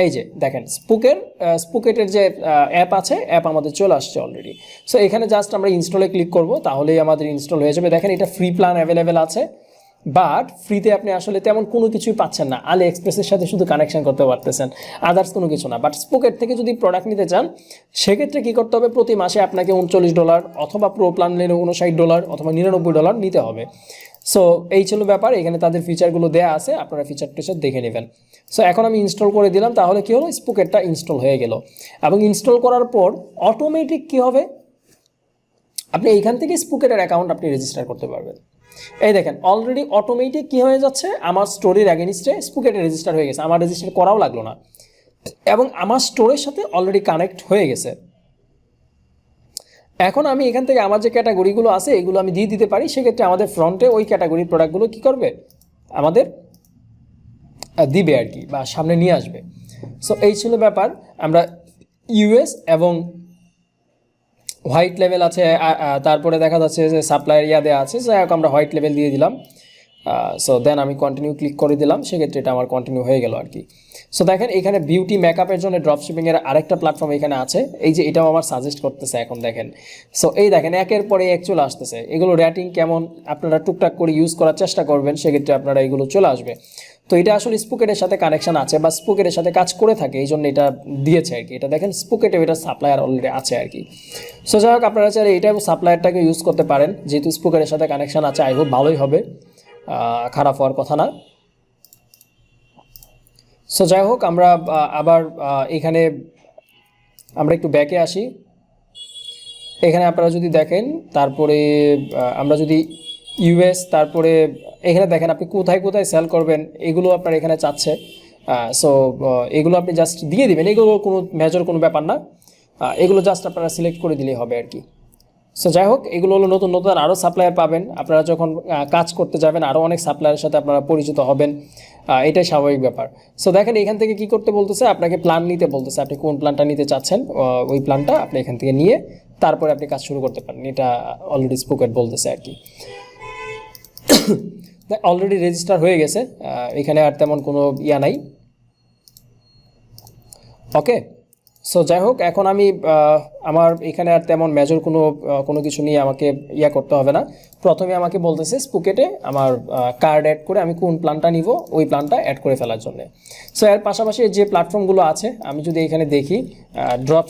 এই যে দেখেন স্পুকেটের যে অ্যাপ আছে, অ্যাপ আমাদের চলে আসছে অলরেডি। সো এখানে জাস্ট আমরা ইনস্টলে ক্লিক করব, তাহলেই আমাদের ইনস্টল হয়ে যাবে। দেখেন এটা ফ্রি প্ল্যান অ্যাভেলেবেল আছে, বাট ফ্রিতে আপনি আসলে তেমন কোনো কিছুই পাচ্ছেন না। আলি এক্সপ্রেসের সাথে শুধু কানেকশন করতে পারতেছেন, আদার্স কোনো কিছু না। বাট স্পুকেট থেকে যদি প্রোডাক্ট নিতে চান, সেক্ষেত্রে কী করতে হবে, প্রতি মাসে আপনাকে $39 অথবা প্রো প্ল্যান নিলে $59 অথবা $99 নিতে হবে। সো এই ছিল ব্যাপার, এখানে তাদের ফিচারগুলো দেওয়া আছে, আপনারা ফিচার টিচার দেখে নেবেন। সো এখন আমি ইনস্টল করে দিলাম, তাহলে কী হলো, স্পুকেটটা ইনস্টল হয়ে গেল। এবং ইনস্টল করার পর অটোমেটিক কী হবে, আপনি এইখান থেকে স্পুকেটের অ্যাকাউন্ট আপনি রেজিস্টার করতে পারবেন। এই দেখেন অলরেডি অটোমেটিক কী হয়ে যাচ্ছে, আমার স্টোরির অ্যাগেনিস্টে স্পুকেটে রেজিস্টার হয়ে গেছে, আমার রেজিস্টার করাও লাগলো না, এবং আমার স্টোরের সাথে অলরেডি কানেক্ট হয়ে গেছে। এখন আমি এখান থেকে আমার যে ক্যাটাগরিগুলো আছে এগুলো আমি দিয়ে দিতে পারি, সেক্ষেত্রে আমাদের ফ্রন্টে ওই ক্যাটাগরির প্রোডাক্টগুলো কী করবে, আমাদের দিবে আর কি, বা সামনে নিয়ে আসবে। সো এই ছিল ব্যাপার। আমরা ইউএস এবং হোয়াইট লেভেল আছে, তারপরে দেখা যাচ্ছে যে সাপ্লায়ার ইয়া দেওয়া আছে, যাই হোক আমরা হোয়াইট লেভেল দিয়ে দিলাম। সো দেন আমি কন্টিনিউ ক্লিক করে দিলাম, সেক্ষেত্রে এটা আমার কন্টিনিউ হয়ে গেল আর কি। সো দেখেন এখানে বিউটি মেকআপের জন্য ড্রপশিপিংয়ের আরেকটা প্ল্যাটফর্ম এখানে আছে, এই যে এটাও আমার সাজেস্ট করতেছে এখন দেখেন। সো এই দেখেন একের পরে এক চলে আসতেছে, এগুলো রেটিং কেমন আপনারা টুকটাক করে ইউজ করার চেষ্টা করবেন, সেক্ষেত্রে আপনারা এগুলো চলে আসবে। তো এটা আসলে স্পুকেটের সাথে কানেকশন আছে বা স্পুকেটের সাথে কাজ করে থাকে, এই জন্য এটা দিয়েছে আর কি। এটা দেখেন স্পুকেটে এটা সাপ্লায়ার অলরেডি আছে আর কি। সো যাই হোক, আপনারা চাইলে এটা সাপ্লায়ারটাকে ইউজ করতে পারেন, যেহেতু স্পুকেটের সাথে কানেকশন আছে, আই হোপ ভালোই হবে, খারাপ হওয়ার কথা না। সো যাই হোক, আমরা আবার এখানে আমরা একটু ব্যাকে আসি। এখানে আপনারা যদি দেখেন, তারপরে আমরা যদি ইউএস, তারপরে এখানে দেখেন আপনি কোথায় কোথায় সেল করবেন এগুলো আপনার এখানে চাচ্ছে। সো এগুলো আপনি জাস্ট দিয়ে দিবেন, এগুলো কোনো মেজর কোনো ব্যাপার না, এগুলো জাস্ট আপনারা সিলেক্ট করে দিলেই হবে আর কি। সো যাই হোক, এগুলো হলো নতুন নতুন আরও সাপ্লায়ার পাবেন আপনারা যখন কাজ করতে যাবেন, আরও অনেক সাপ্লায়ারের সাথে আপনারা পরিচিত হবেন, এটাই স্বাভাবিক ব্যাপার। সো দেখেন এখান থেকে কি করতে বলতেছে, আপনাকে প্ল্যান নিতে বলতেছে, আপনি কোন প্ল্যানটা নিতে চাচ্ছেন ওই প্ল্যানটা আপনি এখান থেকে নিয়ে তারপরে আপনি কাজ শুরু করতে পারেন। এটা অলরেডি স্পোকেট বলতেছে আর কি। অলরেডি রেজিস্টার হয়ে গেছে, এখানে আর তেমন কোনো ইয়া নাই। ওকে, সো যাই হোক, এখন আমি আমার এখানে আর তেমন মেজর কোনো কিছু নিয়ে আমাকে ইয়া করতে হবে না। প্রথমে আমাকে বলতেছে স্পুকেটে আমার কার্ড অ্যাড করে আমি কোন প্ল্যানটা নিব ওই প্ল্যানটা অ্যাড করে ফেলার জন্য। সো এর পাশাপাশি যে প্ল্যাটফর্মগুলো আছে আমি যদি এখানে দেখি, ড্রপ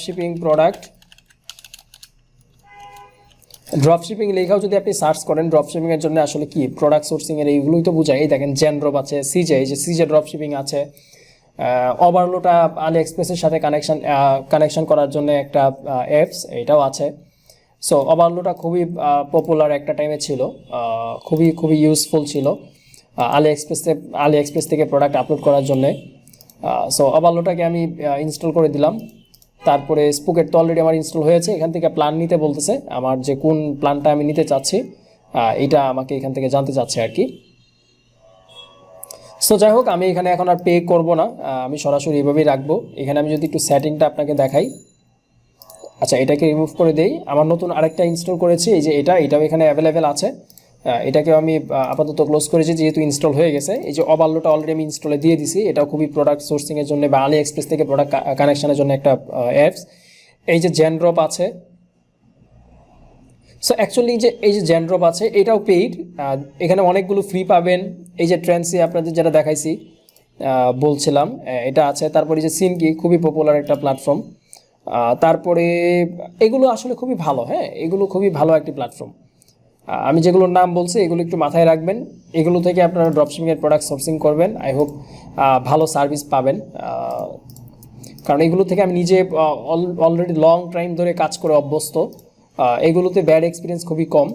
শিপিং লেখাও যদি আপনি সার্চ করেন, ড্রপ শিপিংয়ের জন্য আসলে কি প্রোডাক্ট সোর্সিংয়ের এইগুলোই তো বোঝায়। এই দেখেন জেনড্রপ আছে, সিজে ড্রপ শিপিং আছে, ওভারলোটা আলি এক্সপ্রেসের সাথে কানেকশন করার জন্য একটা অ্যাপস, এটাও আছে। সো ওভারলোটা খুবই পপুলার একটা টাইমে ছিল, খুবই খুবই ইউজফুল ছিল আলি এক্সপ্রেস থেকে প্রোডাক্ট আপলোড করার জন্যে। সো ওভারলোটাকে আমি ইনস্টল করে দিলাম। তারপরে স্পুকেট তো অলরেডি আমার ইনস্টল হয়েছে। এখান থেকে প্ল্যান নিতে বলতেছে, আমার যে কোন প্ল্যানটা আমি নিতে চাচ্ছি এটা আমাকে এখান থেকে জানতে চাচ্ছে আর কি। সো যাই হোক, আমি এখানে এখন আর পে করব না, আমি সরাসরি এভাবেই রাখবো। এখানে আমি যদি একটু সেটিংটা আপনাকে দেখাই, আচ্ছা এটাকে রিমুভ করে দেই। আমার নতুন আরেকটা ইনস্টল করেছি, এই যে এটাও এখানে অ্যাভেলেবেল আছে। এটাকে আমি আপাতত ক্লোজ করেছি যেহেতু ইনস্টল হয়ে গেছে। এই যে ওভারলোটা অলরেডি আমি ইনস্টলে দিয়ে দিছি, এটাও খুবই প্রোডাক্ট সোর্সিংয়ের জন্য বা আলি এক্সপ্রেস থেকে প্রোডাক্ট কানেকশনের জন্য একটা অ্যাপস। এই যে জেনড্রপ আছে, সো অ্যাকচুয়ালি এই যে জেনড্রপ আছে এটাও পেইড, এখানে অনেকগুলো ফ্রি পাবেন। এই যে ট্রেন্সি আপনাদের যেটা দেখাইছি বলছিলাম, এটা আছে। তারপরে যে সিনকি খুবই পপুলার একটা প্ল্যাটফর্ম। তারপরে এগুলো আসলে খুবই ভালো, হ্যাঁ এগুলো খুবই ভালো একটি প্ল্যাটফর্ম। আমি যেগুলোর নাম বলছি এগুলো একটু মাথায় রাখবেন, এগুলো থেকে আপনারা ড্রপশিপিংয়ের প্রোডাক্ট সোর্সিং করবেন। আই হোপ ভালো সার্ভিস পাবেন, কারণ এগুলো থেকে আমি নিজে অলরেডি লং টাইম ধরে কাজ করে অভ্যস্ত। এগুলোতে ব্যাড এক্সপিরিয়েন্স খুবই কম।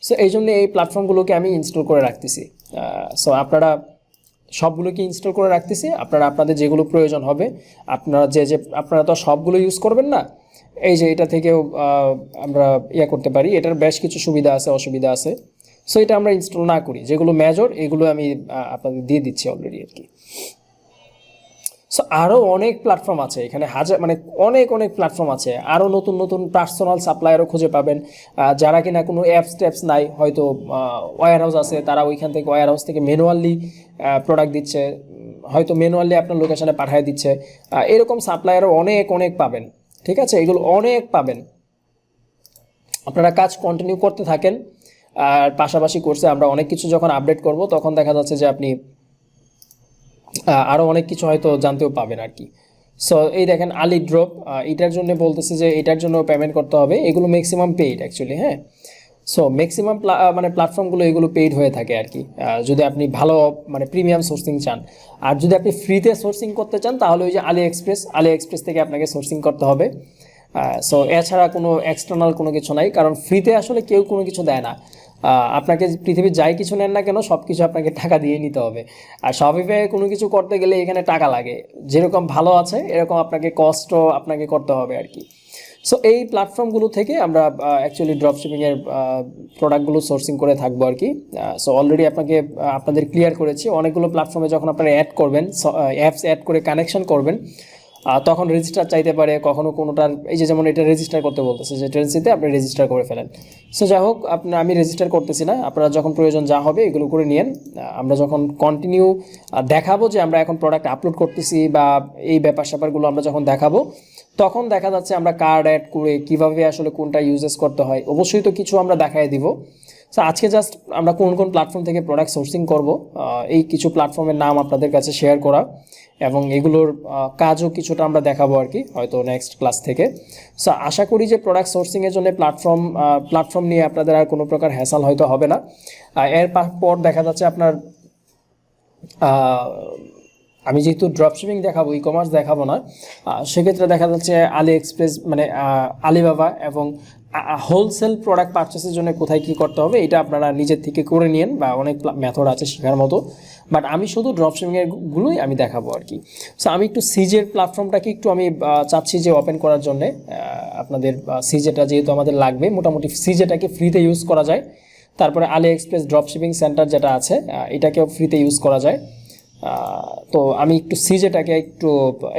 সো এই জন্য এই প্ল্যাটফর্মগুলোকে আমি ইনস্টল করে রাখতেছি। সো আপনারা সবগুলোকে ইনস্টল করে রাখতেছি, আপনারা আপনাদের যেগুলো প্রয়োজন হবে আপনারা তো সবগুলো ইউজ করবেন না। এই যে এটা থেকেও আমরা করতে পারি, এটার বেশ কিছু সুবিধা আছে অসুবিধা আছে। সো এটা আমরা ইনস্টল না করি, যেগুলো মেজর এগুলো আমি আপনাদের দিয়ে দিচ্ছি অলরেডি আর কি। সো আরও অনেক প্ল্যাটফর্ম আছে এখানে, অনেক প্ল্যাটফর্ম আছে। আরও নতুন নতুন পার্সোনাল সাপ্লায়ারও খুঁজে পাবেন, যারা কিনা কোনো অ্যাপস নাই, হয়তো ওয়্যার হাউস আছে, তারা ওইখান থেকে ওয়্যার হাউস থেকে ম্যানুয়ালি প্রোডাক্ট দিচ্ছে, হয়তো ম্যানুয়ালি আপনার লোকেশনে পাঠিয়ে দিচ্ছে। এরকম সাপ্লায়ারও অনেক পাবেন, ঠিক আছে, এগুলো অনেক পাবেন। আপনারা কাজ কন্টিনিউ করতে থাকেন, আর পাশাপাশি কোর্সে আমরা অনেক কিছু যখন আপডেট করব তখন দেখা যাচ্ছে যে আপনি আরও অনেক কিছু হয়তো জানতেও পাবেন আর কি। সো এই দেখেন আলি ড্রপ, এটার জন্য বলতেছে যে এটার জন্য পেমেন্ট করতে হবে। এগুলো ম্যাক্সিমাম পেইড অ্যাকচুয়ালি, হ্যাঁ। সো ম্যাক্সিমাম প্ল্যাটফর্মগুলো এগুলো পেইড হয়ে থাকে আর কি, যদি আপনি ভালো প্রিমিয়াম সোর্সিং চান। আর যদি আপনি ফ্রিতে সোর্সিং করতে চান তাহলে ওই যে আলি এক্সপ্রেস থেকে আপনাকে সোর্সিং করতে হবে। সো এছাড়া কোনো এক্সটার্নাল কোনো কিছু নাই, কারণ ফ্রিতে আসলে কেউ কোনো কিছু দেয় না। আপনাকে পৃথিবীর যাই কিছু নেন না কেন সব কিছু আপনাকে টাকা দিয়ে নিতে হবে। আর শপিফাই কোনো কিছু করতে গেলে এখানে টাকা লাগে, যেরকম ভালো আছে এরকম আপনাকে করতে হবে আর কি। সো এই প্ল্যাটফর্মগুলো থেকে আমরা অ্যাকচুয়ালি ড্রপশিপিংয়ের প্রোডাক্টগুলো সোর্সিং করে থাকবো আর কি। সো অলরেডি আপনাদের ক্লিয়ার করেছি, অনেকগুলো প্ল্যাটফর্মে যখন আপনারা অ্যাড করবেন, অ্যাপস অ্যাড করে কানেকশন করবেন, তখন রেজিস্টার চাইতে পারে, কখনো কোনোটার এই যে যেমন এটা রেজিস্টার করতে বলতেছে, যে ট্রেন্সিতে আপনি রেজিস্টার করে ফেলেন। সো যাই হোক, আমি রেজিস্টার করতেছি না, আপনারা যখন প্রয়োজন যা হবে এগুলো করে নিয়েন। আমরা যখন কন্টিনিউ দেখাবো যে আমরা এখন প্রোডাক্ট আপলোড করতেছি বা এই ব্যাপারগুলো আমরা যখন দেখাবো, তখন দেখা যাচ্ছে আমরা কার্ড অ্যাড করে কীভাবে আসলে কোনটা ইউজেস করতে হয় অবশ্যই তো কিছু আমরা দেখাই দিব। সো আজকে জাস্ট আমরা কোন প্ল্যাটফর্ম থেকে প্রোডাক্ট সোর্সিং করব এই কিছু প্ল্যাটফর্মের নাম আপনাদের কাছে শেয়ার করা, এবং এগুলোর কাজও কিছুটা আমরা দেখাবো আর কি, হয়তো নেক্সট ক্লাস থেকে। সো আশা করি যে প্রোডাক্ট সোর্সিংয়ের জন্য প্ল্যাটফর্ম নিয়ে আপনাদের আর কোনো প্রকার হ্যাসাল হয়তো হবে না। এরপর দেখা যাচ্ছে আপনার আমি যেহেতু ড্রপশিপিং দেখাবো, ই কমার্স দেখাবো না, সেক্ষেত্রে দেখা যাচ্ছে আলি এক্সপ্রেস আলিবাবা এবং হোলসেল প্রোডাক্ট পারচেসের জন্য কোথায় কী করতে হবে এটা আপনারা নিজের থেকে করে নিন, বা অনেক মেথড আছে শেখার মতো, বাট আমি শুধু ড্রপশিপিংয়ের গুলোই আমি দেখাবো আর কি। সো আমি একটু সিজের প্ল্যাটফর্মটাকে একটু আমি চাচ্ছি যে ওপেন করার জন্যে। আপনাদের সিজেটা যেহেতু আমাদের লাগবে, মোটামুটি সিজেটাকে ফ্রিতে ইউজ করা যায়। তারপরে আলি এক্সপ্রেস ড্রপশিপিং সেন্টার যেটা আছে এটাকেও ফ্রিতে ইউজ করা যায়। তো আমি একটু সিজেটাকে একটু,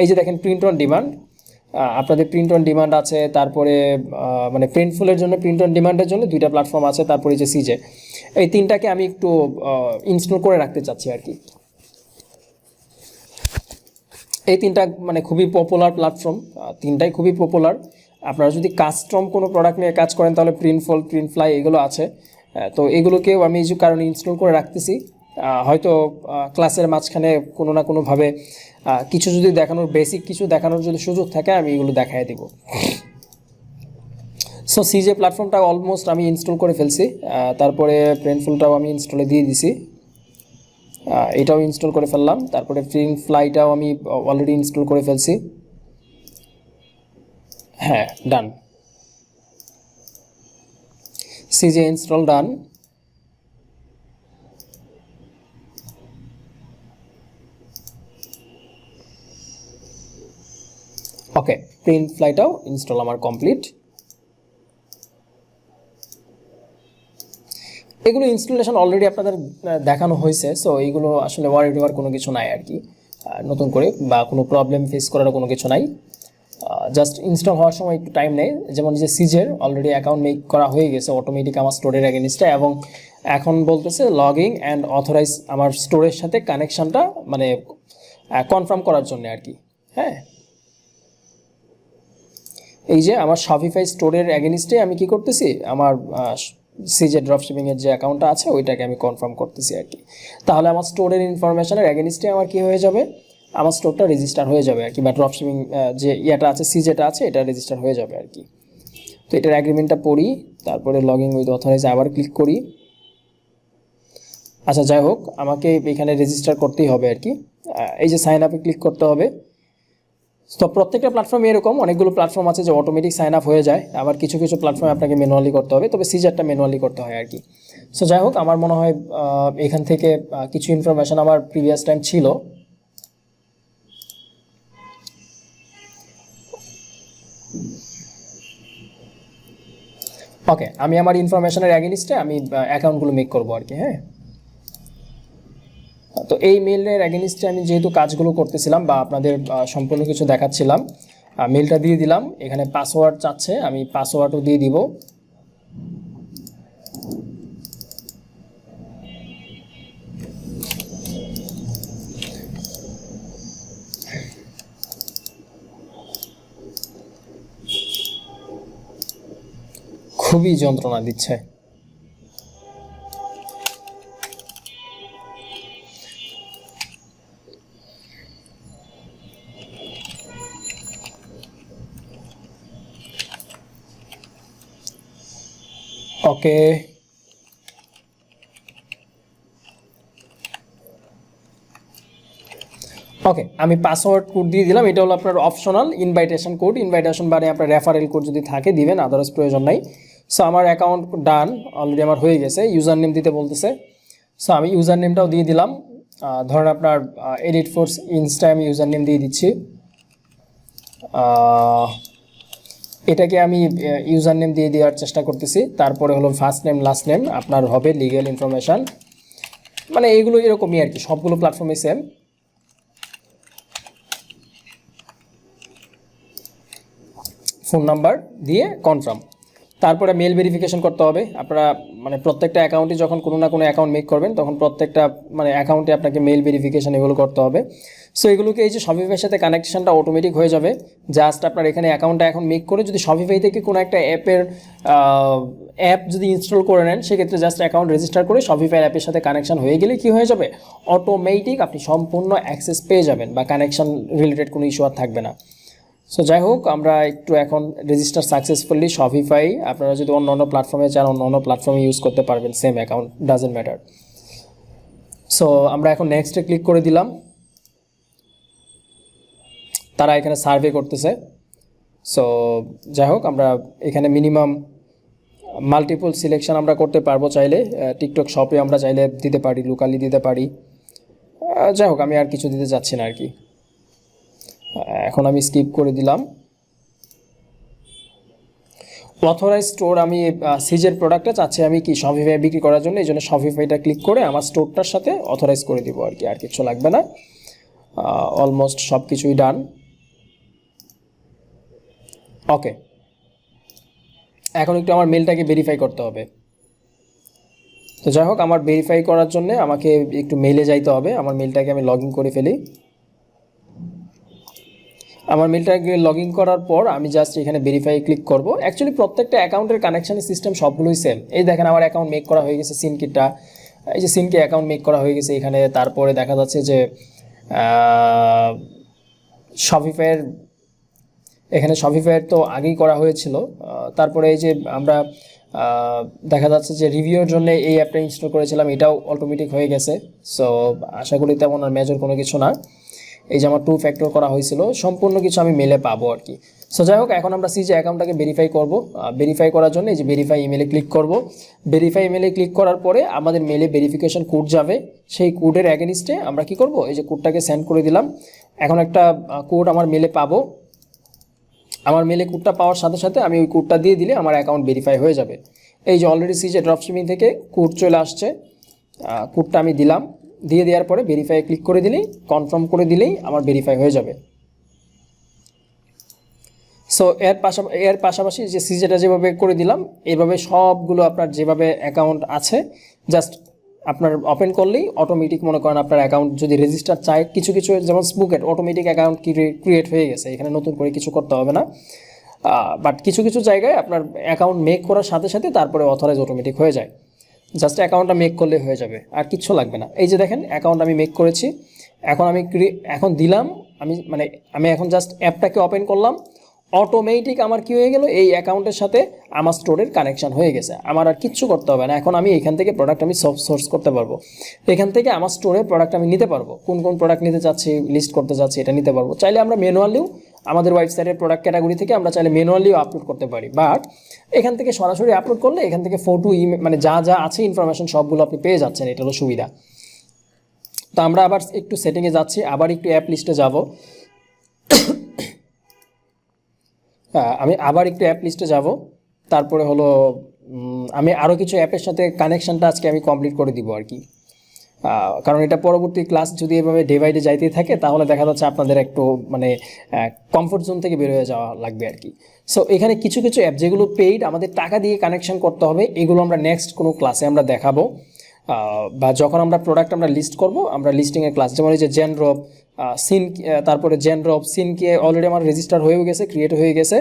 এই যে দেখেন প্রিন্ট অন ডিমান্ড, আপনাদের প্রিন্ট অন ডিমান্ড আছে, তারপরে মানে প্রিন্টফুলের জন্য প্রিন্ট অন ডিমান্ডের জন্য দুইটা প্ল্যাটফর্ম আছে, তারপরে যে সিজে, এই তিনটাকে আমি একটু ইনস্টল করে রাখতে চাচ্ছি আর কি। এই তিনটা মানে খুবই পপুলার প্ল্যাটফর্ম, তিনটাই খুবই পপুলার। আপনারা যদি কাস্টম কোনো প্রোডাক্ট নিয়ে কাজ করেন তাহলে প্রিন্টফ্লাই এগুলো আছে, তো এগুলোকেও আমি এই কারণে ইনস্টল করে রাখতেছি। হয়তো ক্লাসের মাঝখানে কোনো না কোনোভাবে কিছু যদি দেখানোর, বেসিক কিছু দেখানোর যদি সুযোগ থাকে আমি এগুলো দেখাই দেব। সো সিজে প্ল্যাটফর্মটা অলমোস্ট আমি ইনস্টল করে ফেলছি, তারপরে প্রিন্টফুলটাও আমি ইনস্টলে দিয়ে দিছি, এটাও ইনস্টল করে ফেললাম, তারপরে প্রিন্টফ্লাইটাও আমি অলরেডি ইনস্টল করে ফেলছি। হ্যাঁ, ডান, সিজে ইনস্টল ডান। ওকে, প্রিন্টফ্লাইটাও ইনস্টল আমার কমপ্লিট। এগুলো ইনস্টলেশন অলরেডি আপনাদের দেখানো হয়েছে, সো এইগুলো আসলে ওয়ারি দেওয়ার কোনো কিছু নাই আর কি নতুন করে, বা কোনো প্রবলেম ফেস করার কোনো কিছু নাই। জাস্ট ইনস্টল হওয়ার সময় একটু টাইম নেয়। যেমন যে সিজের অলরেডি অ্যাকাউন্ট মেক করা হয়ে গেছে অটোমেটিক আমার স্টোরের এগেনিস্টে, এবং এখন বলতেছে লগিং অ্যান্ড অথরাইজ আমার স্টোরের সাথে কানেকশানটা মানে কনফার্ম করার জন্য আর কি। হ্যাঁ, এই যে আমার শপিফাই স্টোরের এগেনিস্টে আমি কি করতেছি, আমার সিজে ড্রপশিপিংয়ের যে অ্যাকাউন্টটা আছে ওইটাকে আমি কনফার্ম করতেছি আর কি। তাহলে আমার স্টোরের ইনফরমেশনের এগেনিস্টে আমার কি হয়ে যাবে, আমার স্টোরটা রেজিস্টার হয়ে যাবে আর কি, বা ড্রপশিপিং যে ইয়েটা আছে সিজেটা আছে এটা রেজিস্টার হয়ে যাবে আর কি। তো এটার অ্যাগ্রিমেন্টটা পড়ি, তারপরে লগিং উইথ অথরাইজ আবার ক্লিক করি। আচ্ছা, যাই হোক, আমাকে এখানে রেজিস্টার করতেই হবে আর কি। এই যে সাইন আপে ক্লিক করতে হবে। তো প্রত্যেকটা প্ল্যাটফর্মে এরকম অনেকগুলো প্ল্যাটফর্ম আছে যে অটোমেটিক সাইন আপ হয়ে যায়, আবার কিছু কিছু প্ল্যাটফর্মে আপনাকে ম্যানুয়ালি করতে হবে, তবে সিজারটা ম্যানুয়ালি করতে হয় আর কি। সো যাই হোক, আমার মনে হয় এখান থেকে কিছু ইনফরমেশন আমার প্রিভিয়াস টাইম ছিল। ওকে, আমি আমার ইনফরমেশনের অ্যাগেনিস্টে আমি অ্যাকাউন্টগুলো মেক করবো আর কি। হ্যাঁ, তো এই মেইলের অ্যাগেনিস্টে আমি যেহেতু কাজগুলো করতেছিলাম বা আপনাদের সম্পূর্ণ কিছু দেখাচ্ছিলাম, মেইলটা দিয়ে দিলাম। এখানে পাসওয়ার্ড চাচ্ছে, আমি পাসওয়ার্ডও দিয়ে দিব। খুবই যন্ত্রণা দিচ্ছে। ওকে, ওকে, আমি পাসওয়ার্ড কোড দিয়ে দিলাম। এটা হলো আপনার অপশনাল ইনভাইটেশন কোড। ইনভাইটেশন মানে আপনার রেফারেল কোড যদি থাকে দিবেন, আদারওয়াইজ প্রয়োজন নাই। সো আমার অ্যাকাউন্ট ডান, অলরেডি আমার হয়ে গেছে। ইউজার নেম দিতে বলতেছে, সো আমি ইউজার নেমটাও দিয়ে দিলাম। ধরেন আপনার এডিট ফোর্স ইনস্টা আমি ইউজার নেম দিয়ে দিচ্ছি। এটাকে আমি ইউজার নেম দিয়ে দেওয়ার চেষ্টা করতেছি। তারপরে হলো ফার্স্ট নেম লাস্ট নেম আপনার হবে, লিগ্যাল ইনফরমেশান, মানে এইগুলো এরকমই আর কি, সবগুলো প্ল্যাটফর্মে সেম। ফোন নাম্বার দিয়ে কনফার্ম। তারপরে মেল ভেরিফিকেশন করতে হবে। আপনারা মানে প্রত্যেকটা অ্যাকাউন্টে যখন কোনো না কোনো অ্যাকাউন্ট মেক করবেন তখন প্রত্যেকটা মানে অ্যাকাউন্টে আপনাকে মেল ভেরিফিকেশন এগুলো করতে হবে। সো এগুলোকে এই যে শপিফাইয়ের সাথে কানেকশনটা অটোমেটিক হয়ে যাবে। জাস্ট আপনার এখানে অ্যাকাউন্টটা এখন মেক করে যদি শপিফাই থেকে কোনো একটা অ্যাপ যদি ইনস্টল করে নেন, সেক্ষেত্রে জাস্ট অ্যাকাউন্ট রেজিস্টার করে শপিফাই অ্যাপের সাথে কানেকশন হয়ে গেলে কি হয়ে যাবে, অটোমেটিক আপনি সম্পূর্ণ অ্যাক্সেস পেয়ে যাবেন, বা কানেকশন রিলেটেড কোনো ইস্যু আর থাকবে না। সো যাই হোক, আমরা একটু এখন রেজিস্টার সাকসেসফুলি শপিফাই। আপনারা যদি অন্য অন্য প্ল্যাটফর্মে চান অন্য অন্য প্ল্যাটফর্মে ইউজ করতে পারবেন, same account, doesn't matter. So আমরা এখন নেক্সটে ক্লিক করে দিলাম। তারা এখানে সার্ভে করতেছে। সো যাই হোক, আমরা এখানে মিনিমাম মাল্টিপল সিলেকশন আমরা করতে পারবো চাইলে, টিকটক শপে আমরা চাইলে দিতে পারি, লোকালি দিতে পারি। যাই হোক, আমি আর কিছু দিতে চাচ্ছি না আর কি। এখন আমি স্কিপ করে দিলাম। অথরাইজ স্টোর, আমি সিজের প্রোডাক্টটা চাচ্ছি আমি কি শপিফাই বিক্রি করার জন্য, এই জন্য শপিফাইটা ক্লিক করে আমার স্টোরটার সাথে অথরাইজ করে দিব আর কি, আর কিছু লাগবে না। অলমোস্ট সব কিছুই ডান। ওকে, এখন একটু আমার মেলটাকে ভেরিফাই করতে হবে। তো যাই হোক, আমার ভেরিফাই করার জন্য আমাকে একটু মেলে যাইতে হবে। আমার মেলটাকে আমি লগ ইন করে ফেলি। আমার মেলটাকে লগ ইন করার পর আমি জাস্ট এখানে ভেরিফাই ক্লিক করব। অ্যাকচুয়ালি প্রত্যেকটা অ্যাকাউন্টের কানেকশনের সিস্টেম সবগুলোই সেম। এই দেখেন আমার অ্যাকাউন্ট মেক করা হয়ে গেছে সিনকিটটা, এই যে সিনকি অ্যাকাউন্ট মেক করা হয়ে গেছে এখানে। তারপরে দেখা যাচ্ছে যে শপিফাইয়ের, এখানে শপিফাইয়ের তো আগেই করা হয়েছিল। তারপরে এই যে আমরা দেখা যাচ্ছে যে রিভিউর জন্য এই অ্যাপটা ইনস্টল করেছিলাম, এটাও অটোমেটিক হয়ে গেছে। সো আশা করি তেমন আর মেজর কোনো কিছু না। এই যে আমার 2 ফ্যাক্টর করা হয়েছিল, সম্পূর্ণ কিছু আমি মেলে পাবো আর কি। সো যাই হোক, এখন আমরা সিজে অ্যাকাউন্টটাকে ভেরিফাই করব। ভেরিফাই করার জন্য এই যে ভেরিফাই ইমেলে ক্লিক করব। ভেরিফাই ইমেলে ক্লিক করার পরে আমাদের মেলে ভেরিফিকেশন কোড যাবে। সেই কোডের অ্যাগেনিস্টে আমরা কি করব, এই যে কোডটাকে সেন্ড করে দিলাম। এখন একটা কোড আমার মেলে পাবো। আমার মেলে কোডটা পাওয়ার সাথে সাথে আমি ওই কোডটা দিয়ে দিলে আমার অ্যাকাউন্ট ভেরিফাই হয়ে যাবে। এই যে অলরেডি সিজে ড্রপশিপিং থেকে কোড চলে আসছে, কোডটা আমি দিলাম। দিয়ে দেওয়ার পরে ভেরিফাই ক্লিক করে দিলেই, কনফার্ম করে দিলেই আমার ভেরিফাই হয়ে যাবে। সো এর পাশাপাশি যে সিজেটা যেভাবে করে দিলাম, এইভাবে সবগুলো আপনার যেভাবে অ্যাকাউন্ট আছে জাস্ট আপনার ওপেন করলেই অটোমেটিক, মনে করেন আপনার অ্যাকাউন্ট যদি রেজিস্টার চায়, কিছু কিছু যেমন স্পুকেট অটোমেটিক অ্যাকাউন্ট ক্রিয়েট হয়ে গেছে, এখানে নতুন করে কিছু করতে হবে না। বাট কিছু কিছু জায়গায় আপনার অ্যাকাউন্ট মেক করার সাথে সাথে তারপরে অথরাইজ অটোমেটিক হয়ে যায়। জাস্ট অ্যাকাউন্টটা মেক করলে হয়ে যাবে, আর কিচ্ছু লাগবে না। এই যে দেখেন অ্যাকাউন্ট আমি মেক করেছি। এখন আমি এখন দিলাম, আমি এখন জাস্ট অ্যাপটাকে ওপেন করলাম, অটোমেটিক আমার কি হয়ে গেল, এই অ্যাকাউন্টের সাথে আমার স্টোরের কানেকশন হয়ে গেছে। আমার আর কিচ্ছু করতে হবে না। এখন আমি এখান থেকে প্রোডাক্ট আমি সোর্স করতে পারবো। এখান থেকে আমার স্টোরের প্রোডাক্ট আমি নিতে পারবো, কোন কোন প্রোডাক্ট নিতে চাচ্ছি, লিস্ট করতে চাচ্ছি, এটা নিতে পারবো। চাইলে আমরা ম্যানুয়ালিও আমাদের ওয়েবসাইটের প্রোডাক্ট ক্যাটাগরি থেকে আমরা চাইলে ম্যানুয়ালিও আপলোড করতে পারি। বাট এখান থেকে সরাসরি আপলোড করলে এখান থেকে ফটো, যা যা আছে ইনফরমেশন সবগুলো আপনি পেয়ে যাচ্ছেন, এটা হলো সুবিধা। তো আমরা আবার একটু সেটিংয়ে যাচ্ছি, আবার একটু অ্যাপ লিস্টে যাব। আমি আবার একটু অ্যাপ লিস্টে যাব। তারপরে হলো আমি আরও কিছু অ্যাপের সাথে কানেকশানটা আজকে আমি কমপ্লিট করে দিব আর কি। কারণ এটা পরবর্তী ক্লাস যদি এভাবে ডে বাই ডে যাইতে থাকে তাহলে দেখা যাচ্ছে আপনাদের একটু কমফোর্ট জোন থেকে বের হয়ে যাওয়া লাগবে আর কি। সো এখানে কিছু কিছু অ্যাপ যেগুলো পেইড, আমাদের টাকা দিয়ে কানেকশন করতে হবে, এগুলো আমরা নেক্সট কোনো ক্লাসে আমরা দেখাবো। বা যখন আমরা প্রোডাক্ট আমরা লিস্ট করব, আমরা লিস্টিংয়ের ক্লাস, যেমন এই যে জেনড্রপ, তারপরে জেনড্রপ সিনকে অলরেডি আমার রেজিস্টার হয়েও গেছে, ক্রিয়েট হয়ে গেছে।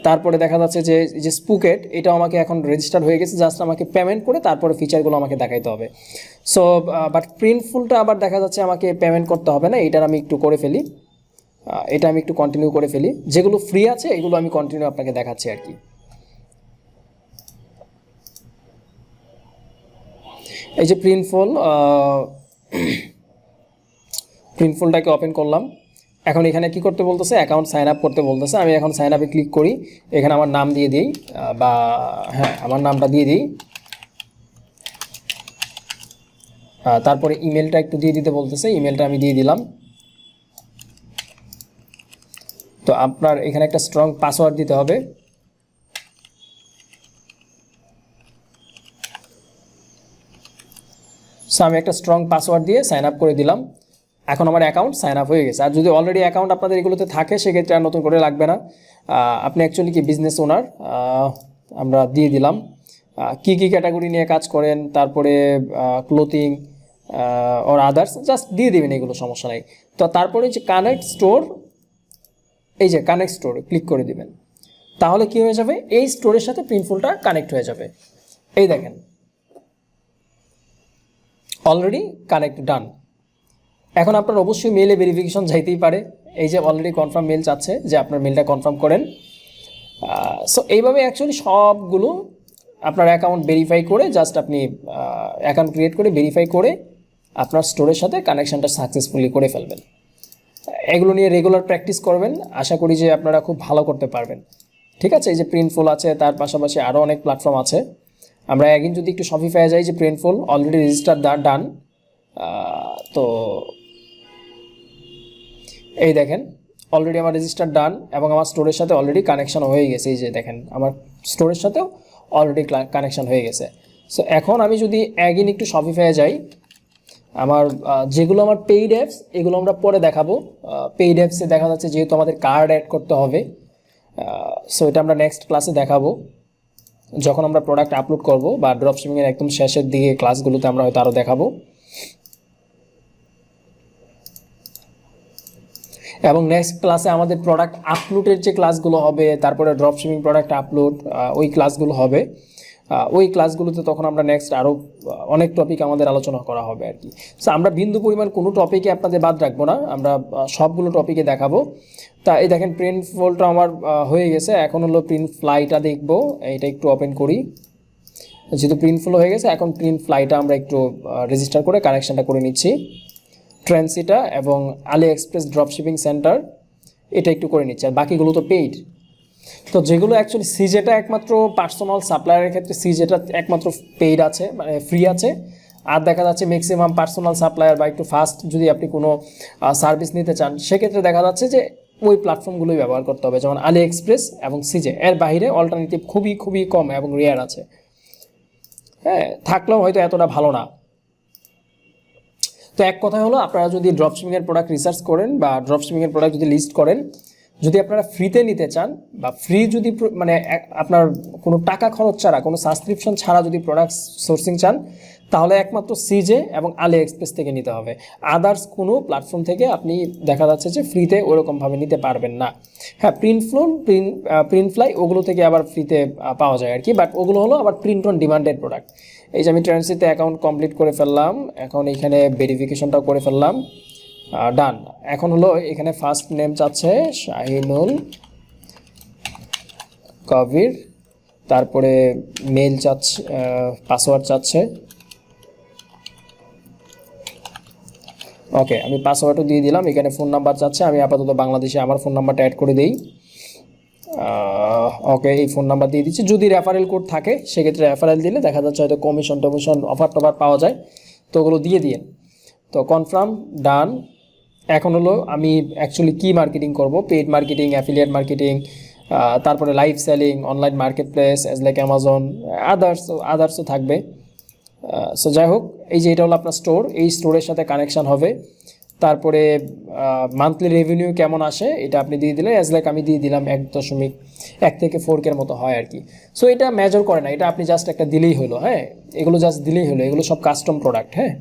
তারপরে দেখা যাচ্ছে যে স্পুকেট, এটাও আমাকে এখন রেজিস্টার হয়ে গেছে, জাস্ট আমাকে পেমেন্ট করে তারপরে ফিচারগুলো আমাকে দেখাইতে হবে। সো বাট প্রিন্টফুলটা আবার দেখা যাচ্ছে আমাকে পেমেন্ট করতে হবে না, এটার আমি একটু করে ফেলি, এটা আমি একটু কন্টিনিউ করে ফেলি। যেগুলো ফ্রি আছে এগুলো আমি কন্টিনিউ আপনাকে দেখাচ্ছি আর কি। এই যে প্রিন্টফুলটাকে ওপেন করলাম। এখন এখানে কি করতে বলতেছে, অ্যাকাউন্ট সাইন আপ করতে বলতেছে। আমি এখন সাইন আপে ক্লিক করি, এখানে আমার নাম দিয়ে দিই, বা হ্যাঁ আমার নামটা দিয়ে দিই। তারপরে ইমেলটা একটু দিয়ে দিতে বলতেছে, ইমেলটা আমি দিয়ে দিলাম। তো আপনার এখানে একটা স্ট্রং পাসওয়ার্ড দিতে হবে। সো আমি একটা স্ট্রং পাসওয়ার্ড দিয়ে সাইন আপ করে দিলাম। এখন আমার অ্যাকাউন্ট সাইন আপ হয়ে গেছে। আর যদি অলরেডি অ্যাকাউন্ট আপনাদের এগুলোতে থাকে সেক্ষেত্রে আর নতুন করে লাগবে না। আপনি অ্যাকচুয়ালি কি বিজনেস ওনার, আমরা দিয়ে দিলাম কি কি ক্যাটাগরি নিয়ে কাজ করেন, তারপরে ক্লোথিং ওর আদার্স জাস্ট দিয়ে দেবেন, এগুলো সমস্যা নেই। তো তারপরে যে কানেক্ট স্টোর, এই যে কানেক্ট স্টোর ক্লিক করে দিবেন, তাহলে কি হয়ে যাবে, এই স্টোরের সাথে প্রিন্টফুলটা কানেক্ট হয়ে যাবে। এই দেখেন অলরেডি কানেক্ট ডান। এখন আপনার অবশ্যই মেলে ভেরিফিকেশন যাইতেই পারে। এই যে অলরেডি কনফার্ম মেল চাচ্ছে যে আপনার মেলটা কনফার্ম করেন। সো এইভাবে অ্যাকচুয়ালি সবগুলো আপনার অ্যাকাউন্ট ভেরিফাই করে, জাস্ট আপনি অ্যাকাউন্ট ক্রিয়েট করে ভেরিফাই করে আপনার স্টোরের সাথে কানেকশানটা সাকসেসফুলি করে ফেলবেন। এগুলো নিয়ে রেগুলার প্র্যাকটিস করবেন, আশা করি যে আপনারা খুব ভালো করতে পারবেন। ঠিক আছে, এই যে প্রিন্টফুল আছে, তার পাশাপাশি আরও অনেক প্ল্যাটফর্ম আছে। আমরা একদিন যদি একটু শপিফাই যাই, যে প্রিন্টফুল অলরেডি রেজিস্টার ডান। তো এই দেখেন অলরেডি আমার রেজিস্টার ডান এবং আমার স্টোরের সাথে অলরেডি কানেকশন হয়ে গেছে। এই যে দেখেন আমার স্টোরের সাথেও অলরেডি কানেকশন হয়ে গেছে। সো এখন আমি যদি একদিন একটু শপিফাই যাই, আমার যেগুলো আমার পেইড অ্যাপস এগুলো আমরা পরে দেখাবো। পেইড অ্যাপসে দেখা যাচ্ছে যেহেতু আমাদের কার্ড অ্যাড করতে হবে, সো এটা আমরা নেক্সট ক্লাসে দেখাবো যখন আমরা প্রোডাক্ট আপলোড করব, বা ড্রপশিপিংয়ের একদম শেষের দিকে ক্লাসগুলোতে আমরা হয়তো আরও দেখাবো। এবং নেক্সট ক্লাসে আমাদের প্রোডাক্ট আপলোডের যে ক্লাসগুলো হবে, তারপরে ড্রপশিপিং প্রোডাক্ট আপলোড, ওই ক্লাসগুলো হবে। ওই ক্লাসগুলোতে তখন আমরা নেক্সট আরও অনেক টপিক আমাদের আলোচনা করা হবে আর কি। সো আমরা বিন্দু পরিমাণ কোনো টপিকে আপনাদের বাদ রাখবো না, আমরা সবগুলো টপিকে দেখাবো। তা এই দেখেন প্রিন্টফুলটা আমার হয়ে গেছে। এখন হলো প্রিন্ট ফ্লাইটা দেখবো, এটা একটু ওপেন করি। যেহেতু প্রিন্টফুল হয়ে গেছে, এখন প্রিন্ট ফ্লাইটা আমরা একটু রেজিস্টার করে কানেকশানটা করে নিচ্ছি। ট্রেন্সিটা এবং আলি এক্সপ্রেস ড্রপশিপিং সেন্টার এটা একটু করে নিচ্ছে, আর বাকিগুলো তো পেইড। তো যেগুলো অ্যাকচুয়ালি সিজেটা একমাত্র পার্সোনাল সাপ্লায়ারের ক্ষেত্রে সিজেটা একমাত্র পেইড আছে, মানে ফ্রি আছে। আর দেখা যাচ্ছে ম্যাক্সিমাম পার্সোনাল সাপ্লায়ার বা একটু ফাস্ট যদি আপনি কোনো সার্ভিস নিতে চান, সেক্ষেত্রে দেখা যাচ্ছে যে ওই প্ল্যাটফর্মগুলোই ব্যবহার করতে হবে, যেমন আলি এক্সপ্রেস এবং সিজে। এর বাইরে অল্টারনেটিভ খুবই খুবই কম এবং রেয়ার আছে, হ্যাঁ, থাকলেও হয়তো এতটা ভালো না। তো এক কথা হলো, আপনারা যদি ড্রপশিপিংয়ের প্রোডাক্ট রিসার্চ করেন বা ড্রপশিপিংয়ের প্রোডাক্ট যদি লিস্ট করেন, যদি আপনারা ফ্রিতে নিতে চান বা ফ্রি যদি মানে আপনার কোনো টাকা খরচ ছাড়া, কোনো সাবস্ক্রিপশন ছাড়া যদি প্রোডাক্ট সোর্সিং চান, তাহলে একমাত্র সিজে এবং আলি এক্সপ্রেস থেকে নিতে হবে। আদার্স কোনো প্ল্যাটফর্ম থেকে আপনি দেখা যাচ্ছে যে ফ্রিতে ওরকমভাবে নিতে পারবেন না। হ্যাঁ, প্রিন্ট ফ্লাই ওগুলো থেকে আবার ফ্রিতে পাওয়া যায় আর কি, বাট ওগুলো হলো আবার প্রিন্ট অন ডিমান্ডেড প্রোডাক্ট। এই যে আমি ট্রেন্সিতে অ্যাকাউন্ট কমপ্লিট করে ফেললাম, এখন এখানে ভেরিফিকেশনটাও করে ফেললাম, ডান। এখন হলো এখানে ফার্স্ট নেম চাচ্ছে শাহিনুল কবির, তারপরে মেল চাচ্ছে, পাসওয়ার্ড চাচ্ছে। ওকে, আমি পাসওয়ার্ডও দিয়ে দিলাম। এখানে ফোন নাম্বার চাচ্ছে, আমি আপাতত বাংলাদেশে আমার ফোন নাম্বারটা অ্যাড করে দিই। ওকে, এই ফোন নাম্বার দিয়ে দিচ্ছি। যদি রেফারেল কোড থাকে সেক্ষেত্রে রেফারেল দিলে দেখা যাচ্ছে হয়তো কমিশন টমিশন অফার টফার পাওয়া যায়, তো ওগুলো দিয়ে দিন। তো কনফার্ম, ডান। এখন হলো আমি অ্যাকচুয়ালি কী মার্কেটিং করব, পেইড মার্কেটিং, অ্যাফিলিয়েট মার্কেটিং, তারপরে live selling, online market place as like Amazon, আদার্সও থাকবে। সো যাই হোক, এই যে এটা হলো আপনার স্টোর, এই স্টোরের সাথে কানেকশান হবে। তারপরে মান্থলি রেভিনিউ কেমন আসে এটা আপনি দিয়ে দিলে, অ্যাজ লাইক আমি দিয়ে দিলাম 1.1 থেকে 4K মতো হয় আর কি। সো এটা মেজার করে না, এটা আপনি জাস্ট একটা দিলেই হলো। হ্যাঁ, এগুলো জাস্ট দিলেই হলো, এগুলো সব কাস্টম প্রোডাক্ট। হ্যাঁ,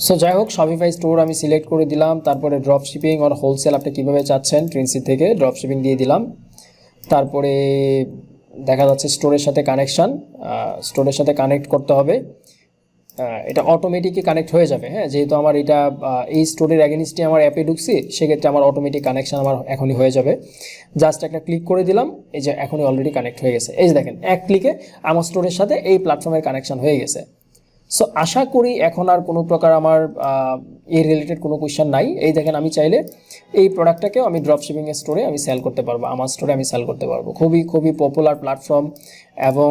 সো যাই হোক, শপিফাই স্টোর আমি সিলেক্ট করে দিলাম। তারপরে ড্রপ শিপিং আর হোলসেল আপনি কীভাবে চাচ্ছেন, ট্রেন্সি থেকে ড্রপ শিপিং দিয়ে দিলাম। তারপরে দেখা যাচ্ছে স্টোরের সাথে কানেকশান, স্টোরের সাথে কানেক্ট করতে হবে। এটা অটোমেটিকই কানেক্ট হয়ে যাবে। হ্যাঁ, যেহেতু আমার এটা এই স্টোরের অ্যাগেনিস্টে আমার অ্যাপে ঢুকছি, সেক্ষেত্রে আমার অটোমেটিক কানেকশান আমার এখনই হয়ে যাবে। জাস্ট একটা ক্লিক করে দিলাম, এই যে এখনই অলরেডি কানেক্ট হয়ে গেছে। এই যে দেখেন, এক ক্লিকে আমার স্টোরের সাথে এই প্ল্যাটফর্মের কানেকশান হয়ে গেছে। সো আশা করি এখন আর কোনো প্রকার আমার এই রিলেটেড কোনো কোয়েশ্চেন নাই। এই দেখেন, আমি চাইলে এই প্রোডাক্টটাকেও আমি ড্রপশিপিংয়ের স্টোরে আমি সেল করতে পারবো, আমার স্টোরে আমি সেল করতে পারবো। খুবই খুবই পপুলার প্ল্যাটফর্ম এবং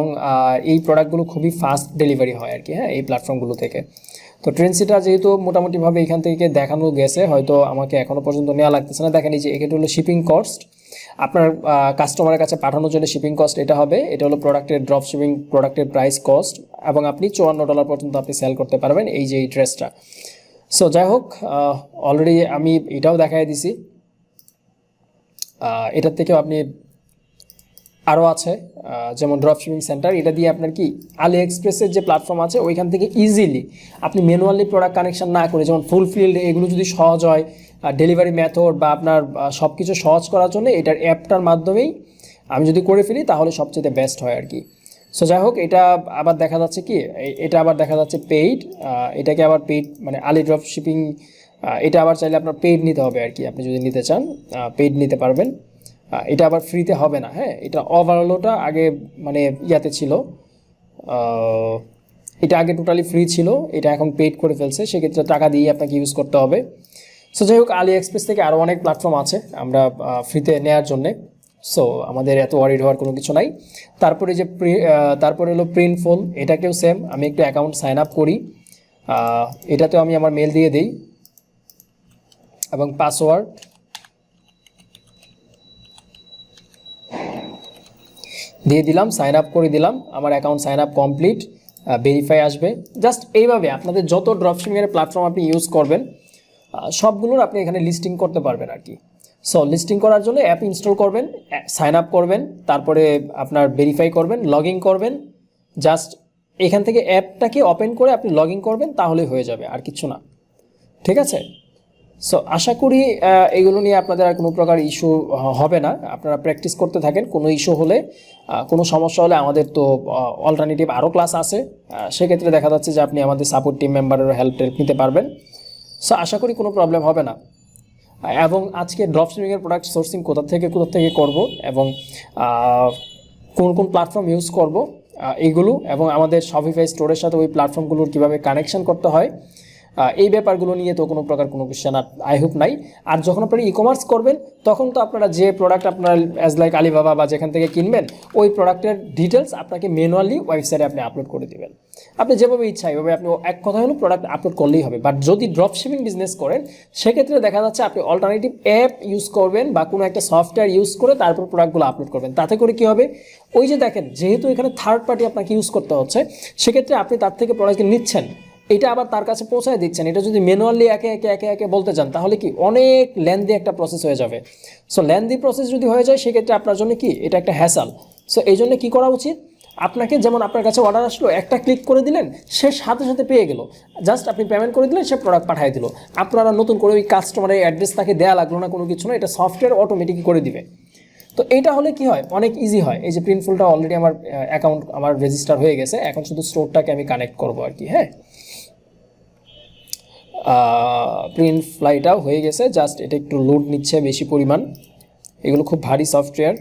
এই প্রোডাক্টগুলো খুবই ফাস্ট ডেলিভারি হয় আর কি। হ্যাঁ, এই প্ল্যাটফর্মগুলো থেকে। তো ট্রেন্সিটা যেহেতু মোটামুটিভাবে এখান থেকে দেখানো গেছে, হয়তো আমাকে এখনও পর্যন্ত নেওয়া লাগতেছে না। দেখেন, এই যে এটা হলো শিপিং কস্ট, আপনার কাস্টমারের কাছে পাঠানোর জন্য শিপিং কস্ট এটা হবে। এটা হলো প্রোডাক্টের ড্রপ শিপিং, প্রোডাক্টের প্রাইস কস্ট, এবং আপনি $54 পর্যন্ত আপনি সেল করতে পারবেন এই যে এই ড্রেসটা। সো যাই হোক, অলরেডি আমি এটাও দেখাই দিছি। এটার থেকেও আপনি আরও আছে, যেমন ড্রপ শিপিং সেন্টার, এটা দিয়ে আপনার কি আলি এক্সপ্রেসের যে প্ল্যাটফর্ম আছে ওইখান থেকে ইজিলি আপনি ম্যানুয়ালি প্রোডাক্ট কানেকশন না করে, যেমন ফুলফিল্ড এগুলো যদি সহজ হয়, ডেলিভারি মেথড বা আপনার সব কিছু সহজ করার জন্য এটার অ্যাপটার মাধ্যমেই আমি যদি করে ফেলি তাহলে সবচেয়ে বেস্ট হয় আর কি। সো যাই হোক, এটা আবার দেখা যাচ্ছে কি, এটা আবার দেখা যাচ্ছে পেইড, এটাকে আবার পেইড মানে আলি ড্রপ শিপিং, এটা আবার চাইলে আপনার পেইড নিতে হবে আর কি। আপনি যদি নিতে চান পেইড নিতে পারবেন, এটা আবার ফ্রিতে হবে না। হ্যাঁ, এটা ওভারঅলটা আগে মানে ইয়াতে ছিল, এটা আগে টোটালি ফ্রি ছিল, এটা এখন পেইড করে ফেলছে, সেক্ষেত্রে টাকা দিয়ে আপনাকে ইউজ করতে হবে। সো যাই হোক, আলি এক্সপ্রেস থেকে আরও অনেক প্ল্যাটফর্ম আছে আমরা ফ্রিতে নেওয়ার জন্যে। সো আমাদের এত ওয়ারিড হওয়ার কোনো কিছু নাই। তারপরে যে তারপরে হলো প্রিন্টফুল, এটাকেও সেম, আমি একটু অ্যাকাউন্ট সাইন আপ করি, এটাতেও আমি আমার মেল দিয়ে দিই এবং পাসওয়ার্ড দিয়ে দিলাম, সাইন আপ করে দিলাম, আমার account sign up complete, verify আসবে। জাস্ট এইভাবে আপনাদের যত ড্রপশিপিংয়ের প্ল্যাটফর্ম আপনি ইউজ করবেন সবগুলোর আপনি এখানে লিস্টিং করতে পারবেন আর কি। সো লিস্টিং করার জন্য অ্যাপ ইনস্টল করবেন, সাইন আপ করবেন, তারপরে আপনার ভেরিফাই করবেন, লগ ইন করবেন। জাস্ট এখান থেকে অ্যাপটাকে ওপেন করে আপনি লগ ইন করবেন, তাহলেই হয়ে যাবে, আর কিছু না। ঠিক আছে? সো আশা করি এগুলো নিয়ে আপনাদের আর কোনো প্রকার ইস্যু হবে না। আপনারা প্র্যাকটিস করতে থাকেন, কোনো ইস্যু হলে কোনো সমস্যা হলে আমাদের তো অল্টারনেটিভ আরও ক্লাস আছে, সেক্ষেত্রে দেখা যাচ্ছে যে আপনি আমাদের সাপোর্ট টিম মেম্বারেরও হেল্প নিতে পারবেন। সো আশা করি কোনো প্রবলেম হবে না। এবং আজকে ড্রপশিপিংয়ের প্রোডাক্ট সোর্সিং কোথা থেকে করব এবং কোন কোন প্ল্যাটফর্ম ইউজ করব এইগুলো, এবং আমাদের শপিফাই স্টোরের সাথে ওই প্ল্যাটফর্মগুলোর কীভাবে কানেকশন করতে হয়, এই ব্যাপারগুলো নিয়ে তো কোনো প্রকার কোনো কোয়েশ্চেন আই হোপ নাই। আর যখন আপনারা ই কমার্স করবেন তখন তো আপনারা যে প্রোডাক্ট আপনারা অ্যাজ লাইক আলিবাবা বা যেখান থেকে কিনবেন ওই প্রোডাক্টের ডিটেলস আপনাকে ম্যানুয়ালি ওয়েবসাইটে আপনি আপলোড করে দেবেন। আপনি যেভাবে ইচ্ছা এইভাবে আপনি এক কথা হলো প্রোডাক্ট আপলোড করলেই হবে। বাট যদি ড্রপ শিপিং বিজনেস করেন সেক্ষেত্রে দেখা যাচ্ছে আপনি অল্টারনেটিভ অ্যাপ ইউজ করবেন বা কোনো একটা সফটওয়্যার ইউজ করে তারপর প্রোডাক্টগুলো আপলোড করবেন। তাতে করে কী হবে, ওই যে দেখেন যেহেতু এখানে থার্ড পার্টি আপনাকে ইউজ করতে হচ্ছে, সেক্ষেত্রে আপনি তার থেকে প্রোডাক্ট নিচ্ছেন, এটা আবার তার কাছে পৌঁছায় দিচ্ছেন। এটা যদি ম্যানুয়ালি একে বলতে চান তাহলে কি অনেক লেন্দি একটা প্রসেস হয়ে যাবে। সো লেন্দি প্রসেস যদি হয়ে যায় সেক্ষেত্রে আপনার জন্য কি এটা একটা হ্যাসাল। সো এই জন্য কী করা উচিত, আপনাকে যেমন আপনার কাছে অর্ডার আসলো, একটা ক্লিক করে দিলেন, সে সাথে সাথে পেয়ে গেল, জাস্ট আপনি পেমেন্ট করে দিলেন, সে প্রোডাক্ট পাঠিয়ে দিল। আপনারা নতুন করে ওই কাস্টমারের অ্যাড্রেস তাকে দেওয়া লাগলো না, কোনো কিছু না, এটা সফটওয়্যার অটোমেটিকই করে দিবে। তো এইটা হলে কি হয়, অনেক ইজি হয়। এই যে প্রিন্টফুলটা অলরেডি আমার অ্যাকাউন্ট আমার রেজিস্টার হয়ে গেছে, এখন শুধু স্টোরটাকে আমি কানেক্ট করবো আর কি। হ্যাঁ, প্রিন্ট ফ্লাইটাও হয়ে গেছে, জাস্ট এটা একটু লোড নিচ্ছে বেশি পরিমাণ, এগুলো খুব ভারী সফটওয়্যার।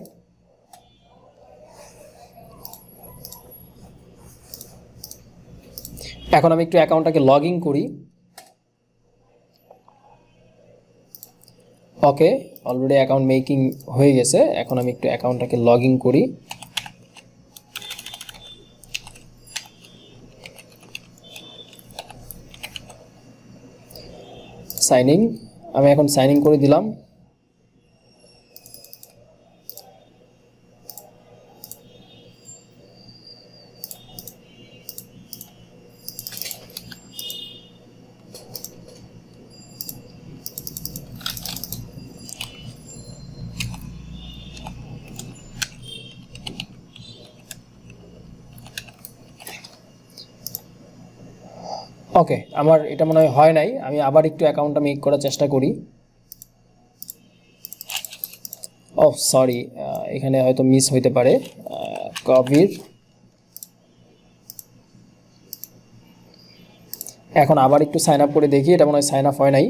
এখন আমি একটু অ্যাকাউন্টটাকে লগ ইন করি। ওকে, অলরেডি অ্যাকাউন্ট মেকিং হয়ে গেছে। এখন আমি একটু অ্যাকাউন্টটাকে লগ ইন করি। সাইনিং, আমি এখন সাইনিং করে দিলাম। ওকে, আমার এটা মনে হয় নাই, আমি আবার একটু অ্যাকাউন্টটা মেক করার চেষ্টা করি। ও সরি, এখানে হয়তো মিস হইতে পারে। কবির, এখন আবার একটু সাইন আপ করে দেখি, এটা মনে হয় সাইন আপ হয় নাই।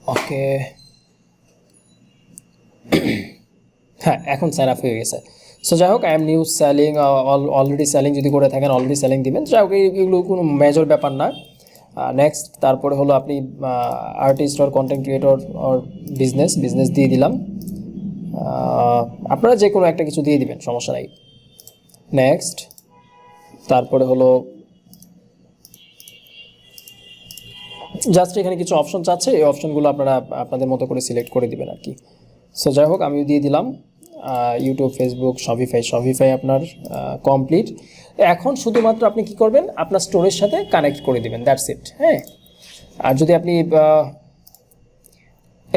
ওকে, হ্যাঁ এখন সাইন আপ হয়ে গেছে। সো যাই হোক, I am new selling, already selling যদি করে থাকেন অলরেডি সেলিং দিবেন। যাই হোক, এগুলো কোনো মেজর ব্যাপার না। নেক্সট, তারপরে হলো আপনি artist or content creator or business দিয়ে দিলাম। আপনারা যে কোনো একটা কিছু দিয়ে দিবেন, সমস্যা নাই। নেক্সট, তারপরে হলো জাস্ট এখানে কিছু অপশন চাচ্ছে, এই অপশনগুলো আপনারা আপনাদের মতো করে সিলেক্ট করে দিবেন আর কি। সো যাই হোক, আমিও দিয়ে দিলাম। ইউটিউব, ফেসবুক, শপিফাই আপনার কমপ্লিট। এখন শুধুমাত্র আপনি কি করবেন, আপনার স্টোরের সাথে কানেক্ট করে দিবেন, দ্যাটস ইট। হ্যাঁ, আর যদি আপনি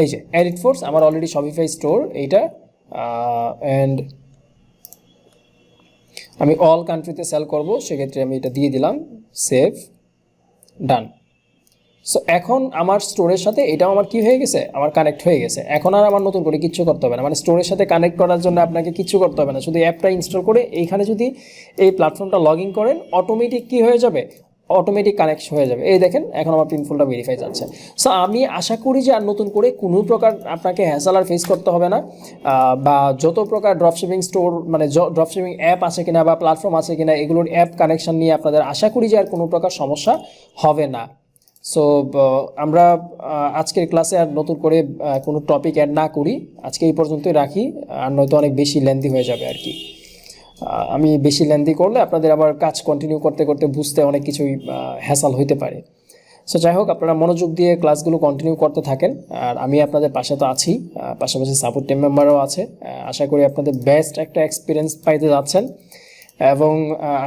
এই যে এডিট ফোর্স, আমার অলরেডি শপিফাই স্টোর এইটা, অ্যান্ড আমি অল কান্ট্রিতে সেল করব, সেক্ষেত্রে আমি এটা দিয়ে দিলাম, সেভ, ডান। সো এখন আমার স্টোরের সাথে এটাও আমার কি হয়ে গেছে, আমার কানেক্ট হয়ে গেছে। এখন আর আমার নতুন করে কিচ্ছু করতে হবে না, মানে স্টোরের সাথে কানেক্ট করার জন্য আপনাকে কিচ্ছু করতে হবে না, শুধু অ্যাপটা ইনস্টল করে এইখানে যদি এই প্ল্যাটফর্মটা লগ ইন করেন, অটোমেটিক কি হয়ে যাবে, অটোমেটিক কানেক্ট হয়ে যাবে। এই দেখেন এখন আমার প্রিন্টফুলটা ভেরিফাই যাচ্ছে। সো আমি আশা করি যে আর নতুন করে কোনো প্রকার আপনাকে হ্যাসেল আর ফেস করতে হবে না, বা যত প্রকার ড্রপশিপিং স্টোর মানে ড্রপশিপিং অ্যাপ আছে কিনা বা প্ল্যাটফর্ম আছে কিনা, এগুলোর অ্যাপ কানেকশন নিয়ে আপনাদের আশা করি যে আর কোনো প্রকার সমস্যা হবে না। সো আমরা আজকের ক্লাসে আর নতুন করে কোনো টপিক অ্যাড না করি, আজকে এই পর্যন্তই রাখি, আর নয়তো অনেক বেশি লেন্দি হয়ে যাবে আর কি। আমি বেশি লেন্দি করলে আপনাদের আবার কাজ কন্টিনিউ করতে করতে বুঝতে অনেক কিছুই হ্যাসাল হইতে পারে। সো যাই হোক, আপনারা মনোযোগ দিয়ে ক্লাসগুলো কন্টিনিউ করতে থাকেন, আর আমি আপনাদের পাশে তো আছি, পাশাপাশি সাপোর্ট টিম মেম্বারও আছে। আশা করি আপনাদের বেস্ট একটা এক্সপিরিয়েন্স পাইতে যাচ্ছেন, এবং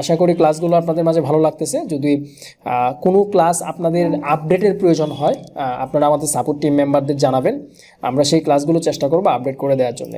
আশা করি ক্লাসগুলো আপনাদের মাঝে ভালো লাগতেছে। যদি কোনো ক্লাস আপনাদের আপডেটের প্রয়োজন হয়, আপনারা আমাদের সাপোর্ট টিম মেম্বারদের জানাবেন, আমরা সেই ক্লাসগুলো চেষ্টা করব আপডেট করে দেওয়ার জন্য।